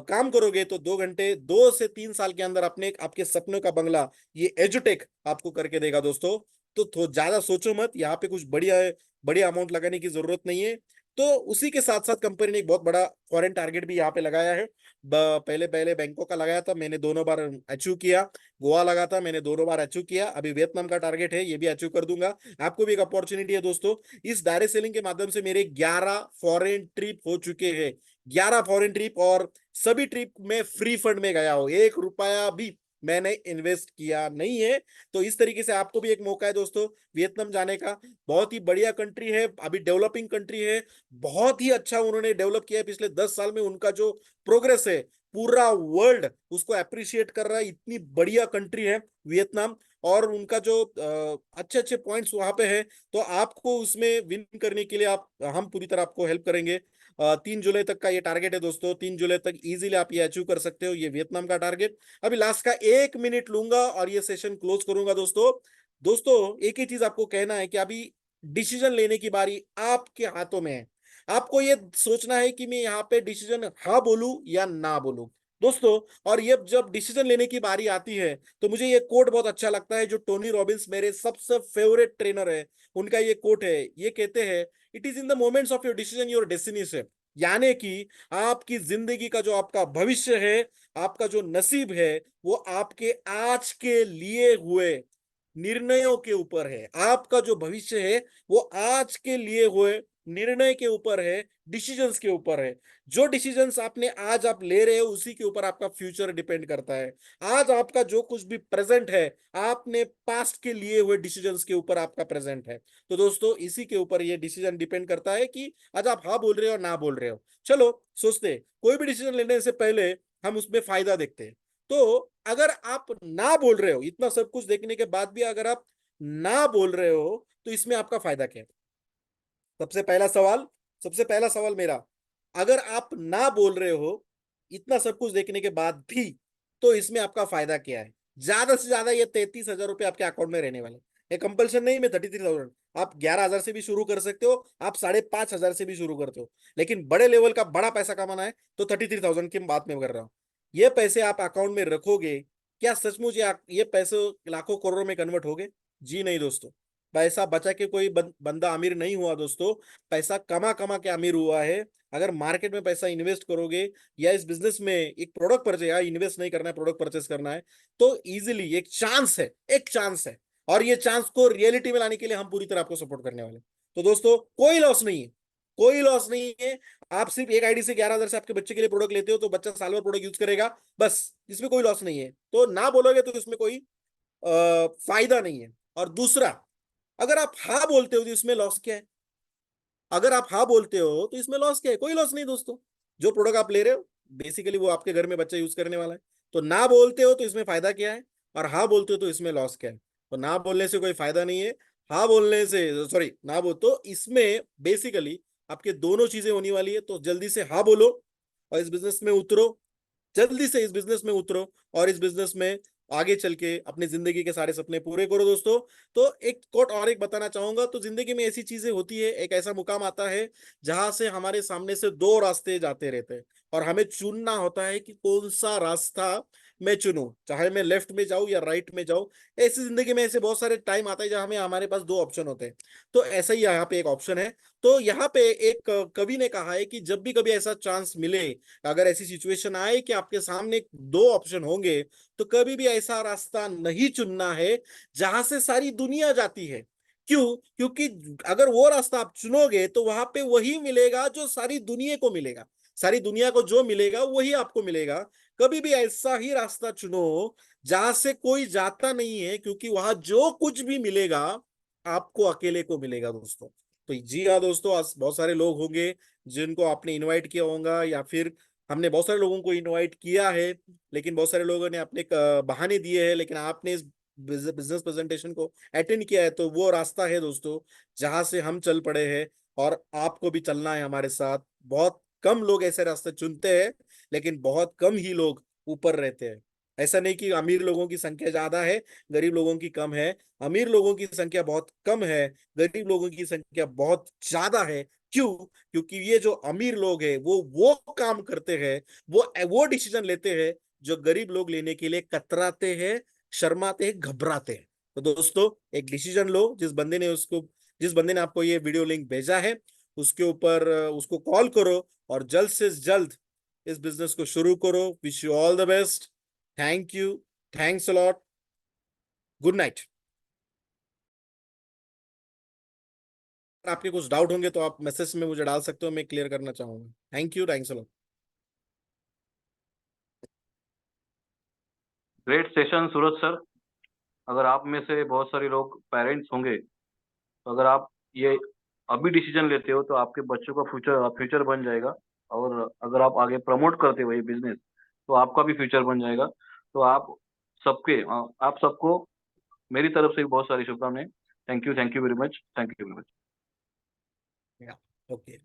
काम करोगे, तो 2 घंटे, 2 से 3 साल के अंदर अपने आपके सपनों का बंगला ये एजुटेक आपको करके देगा दोस्तों। तो ज्यादा सोचो मत, यहाँ पे कुछ बढ़िया बढ़िया अमाउंट लगाने की जरूरत नहीं है। तो उसी के साथ साथ कंपनी ने एक बहुत बड़ा फॉरेन टारगेट भी यहाँ पे लगाया है। पहले पहले बैंकॉक का लगाया था, मैंने दोनों बार अचीव किया। गोवा लगा था, मैंने दोनों बार अचीव किया। अभी वियतनाम का टारगेट है, ये भी अचीव कर दूंगा। आपको भी एक अपॉर्चुनिटी है दोस्तों, इस डायरेक्ट सेलिंग के माध्यम से मेरे 11 फॉरेन ट्रिप हो चुके हैं, 11 फॉरेन ट्रिप, और सभी ट्रिप में फ्री फंड में गया हूं, 1 रुपया भी मैंने इन्वेस्ट किया नहीं है। तो इस तरीके से आपको भी एक मौका है दोस्तों वियतनाम जाने का। बहुत ही बढ़िया कंट्री है, अभी डेवलपिंग कंट्री है, बहुत ही अच्छा उन्होंने डेवलप किया है पिछले 10 साल में। उनका जो प्रोग्रेस है, पूरा वर्ल्ड उसको अप्रिशिएट कर रहा है, इतनी बढ़िया कंट्री है वियतनाम। और उनका जो अच्छे अच्छे पॉइंट्स वहां पे है, तो आपको उसमें विन करने के लिए हम पूरी तरह आपको हेल्प करेंगे। 3 जुलाई तक का ये टारगेट है दोस्तों, 3 जुलाई तक इजीली आप ये अचीव कर सकते हो, ये वियतनाम का टारगेट। अभी लास्ट का 1 मिनट लूंगा और ये सेशन क्लोज करूंगा दोस्तों। दोस्तों, एक ही चीज आपको कहना है कि अभी डिसीजन लेने की बारी आपके हाथों में है। आपको ये सोचना है कि मैं यहाँ पे डिसीजन हाँ बोलूं या ना बोलूं दोस्तों। और ये जब डिसीजन लेने की बारी आती है, तो मुझे ये कोट बहुत अच्छा लगता है, जो टोनी रॉबिन्स मेरे सबसे फेवरेट ट्रेनर है, उनका ये कोट है। ये कहते हैं, it is in the moments of your decision your destiny है। यानी कि आपकी जिंदगी का जो आपका भविष्य है, आपका जो नसीब है, वो आपके आज के लिए हुए निर्णयों के ऊपर है। आपका जो भविष्य है, वो आज के लिए हुए निर्णय के ऊपर है, डिसीजंस के ऊपर है। जो डिसीजंस आपने आज आप ले रहे हो उसी के ऊपर आपका फ्यूचर डिपेंड करता है। आज आपका जो कुछ भी प्रेजेंट है, आपने पास्ट के लिए हुए डिसीजंस के ऊपर आपका प्रेजेंट है। तो दोस्तों इसी के ऊपर ये डिसीजन डिपेंड करता है कि आज आप हाँ बोल रहे हो ना बोल रहे हो। चलो सोचते हैं, कोई भी डिसीजन लेने से पहले हम उसमें फायदा देखते हैं। तो अगर आप ना बोल रहे हो, इतना सब कुछ देखने के बाद भी अगर आप ना बोल रहे हो, तो इसमें आपका फायदा क्या है? सबसे पहला सवाल, सबसे पहला सवाल मेरा, अगर आप ना बोल रहे हो इतना सब कुछ देखने के बाद भी, तो इसमें आपका फायदा क्या है? ज्यादा से ज्यादा ये 33,000 रुपये आपके अकाउंट में रहने वाले। ये कंपल्सन नहीं, मैं 33,000, आप 11,000 से भी शुरू कर सकते हो, आप 5,500 से भी शुरू करते हो, लेकिन बड़े लेवल का बड़ा पैसा कमाना है तो 33,000 की बात में कर रहा हूँ। ये पैसे आप अकाउंट में रखोगे, क्या सचमुच ये पैसे लाखों करोड़ों में कन्वर्ट होगे? जी नहीं दोस्तों। पैसा बचा के कोई बंदा अमीर नहीं हुआ दोस्तों, पैसा कमा कमा के अमीर हुआ है। अगर मार्केट में पैसा इन्वेस्ट करोगे या इस बिजनेस में एक प्रोडक्ट परचेज, या इन्वेस्ट नहीं करना है, प्रोडक्ट परचेज करना है, तो इजीली एक चांस है, एक चांस है, और ये चांस को रियलिटी में लाने के लिए हम पूरी तरह आपको सपोर्ट करने वाले हैं। तो दोस्तों कोई लॉस नहीं है, कोई लॉस नहीं है। आप सिर्फ एक आईडी से 11,000 से आपके बच्चे के लिए प्रोडक्ट लेते हो तो बच्चा साल भर प्रोडक्ट यूज करेगा, बस, इसमें कोई लॉस नहीं है। तो ना बोलोगे तो इसमें कोई फायदा नहीं है। और दूसरा, अगर आप हाँ बोलते हो तो इसमें लॉस क्या है? अगर आप हाँ बोलते हो तो इसमें लॉस क्या है? कोई लॉस नहीं दोस्तों। जो प्रोडक्ट आप ले रहे हो बेसिकली वो आपके घर में बच्चा यूज करने वाला है। तो ना बोलते हो तो इसमें फायदा क्या है, और हाँ बोलते हो तो इसमें लॉस क्या है? तो ना बोलने से कोई फायदा नहीं है, हाँ बोलने से, सॉरी, ना बोल तो इसमें बेसिकली आपके दोनों चीजें होने वाली है। तो जल्दी से हाँ बोलो और इस बिजनेस में उतरो, जल्दी से इस बिजनेस में उतरो और इस बिजनेस में आगे चल के अपनी जिंदगी के सारे सपने पूरे करो दोस्तों। तो एक कोट और एक बताना चाहूंगा, तो जिंदगी में ऐसी चीजें होती है, एक ऐसा मुकाम आता है जहां से हमारे सामने से दो रास्ते जाते रहते हैं, और हमें चुनना होता है कि कौन सा रास्ता मैं चुनूं, चाहे मैं लेफ्ट में जाऊं या राइट में जाऊं। ऐसी जिंदगी में ऐसे बहुत सारे टाइम आता है जहां हमें, हमारे पास दो ऑप्शन होते हैं। तो ऐसा ही यहाँ पे एक ऑप्शन है। तो यहाँ पे एक कवि ने कहा है कि जब भी कभी ऐसा चांस मिले, अगर ऐसी सिचुएशन आए कि आपके सामने दो ऑप्शन होंगे, तो कभी भी ऐसा रास्ता नहीं चुनना है जहां से सारी दुनिया जाती है। क्यों? क्योंकि अगर वो रास्ता आप चुनोगे तो वहां पे वही मिलेगा जो सारी दुनिया को मिलेगा, सारी दुनिया को जो मिलेगा वही आपको मिलेगा। कभी भी ऐसा ही रास्ता चुनो जहां से कोई जाता नहीं है, क्योंकि वहां जो कुछ भी मिलेगा आपको अकेले को मिलेगा दोस्तों। तो जी हाँ दोस्तों, आज बहुत सारे लोग होंगे जिनको आपने इनवाइट किया होगा, या फिर हमने बहुत सारे लोगों को इनवाइट किया है, लेकिन बहुत सारे लोगों ने अपने बहाने दिए हैं, लेकिन आपने इस बिजनेस प्रेजेंटेशन को अटेंड किया है। तो वो रास्ता है दोस्तों जहां से हम चल पड़े हैं, और आपको भी चलना है हमारे साथ। बहुत कम लोग ऐसे रास्ते चुनते हैं, लेकिन बहुत कम ही लोग ऊपर रहते हैं। ऐसा नहीं कि अमीर लोगों की संख्या ज्यादा है, गरीब लोगों की कम है। अमीर लोगों की संख्या बहुत कम है, गरीब लोगों की संख्या बहुत ज्यादा है। क्यों? क्योंकि ये जो अमीर लोग हैं वो काम करते हैं, वो डिसीजन लेते हैं जो गरीब लोग लेने के लिए कतराते हैं, शर्माते हैं, घबराते हैं। तो दोस्तों एक डिसीजन लो। जिस बंदे ने आपको ये वीडियो लिंक भेजा है उसके ऊपर उसको कॉल करो, और जल्द से जल्द इस बिजनेस को शुरू करो। Wish you all the best. Thank you, thanks a lot, good night. आपके कुछ डाउट होंगे तो आप मैसेज में मुझे डाल सकते हो, मैं क्लियर करना चाहूंगा। Thank you, thanks a lot. Great session Suraj sir. अगर आप में से बहुत सारे लोग पेरेंट्स होंगे, तो अगर आप ये अभी डिसीजन लेते हो तो आपके बच्चों का फ्यूचर फ्यूचर बन जाएगा। और अगर आप आगे प्रमोट करते हो ये बिजनेस, तो आपका भी फ्यूचर बन जाएगा। तो आप सबको मेरी तरफ से भी बहुत सारी शुभकामनाएं। Thank you very much, thank you very much. Okay.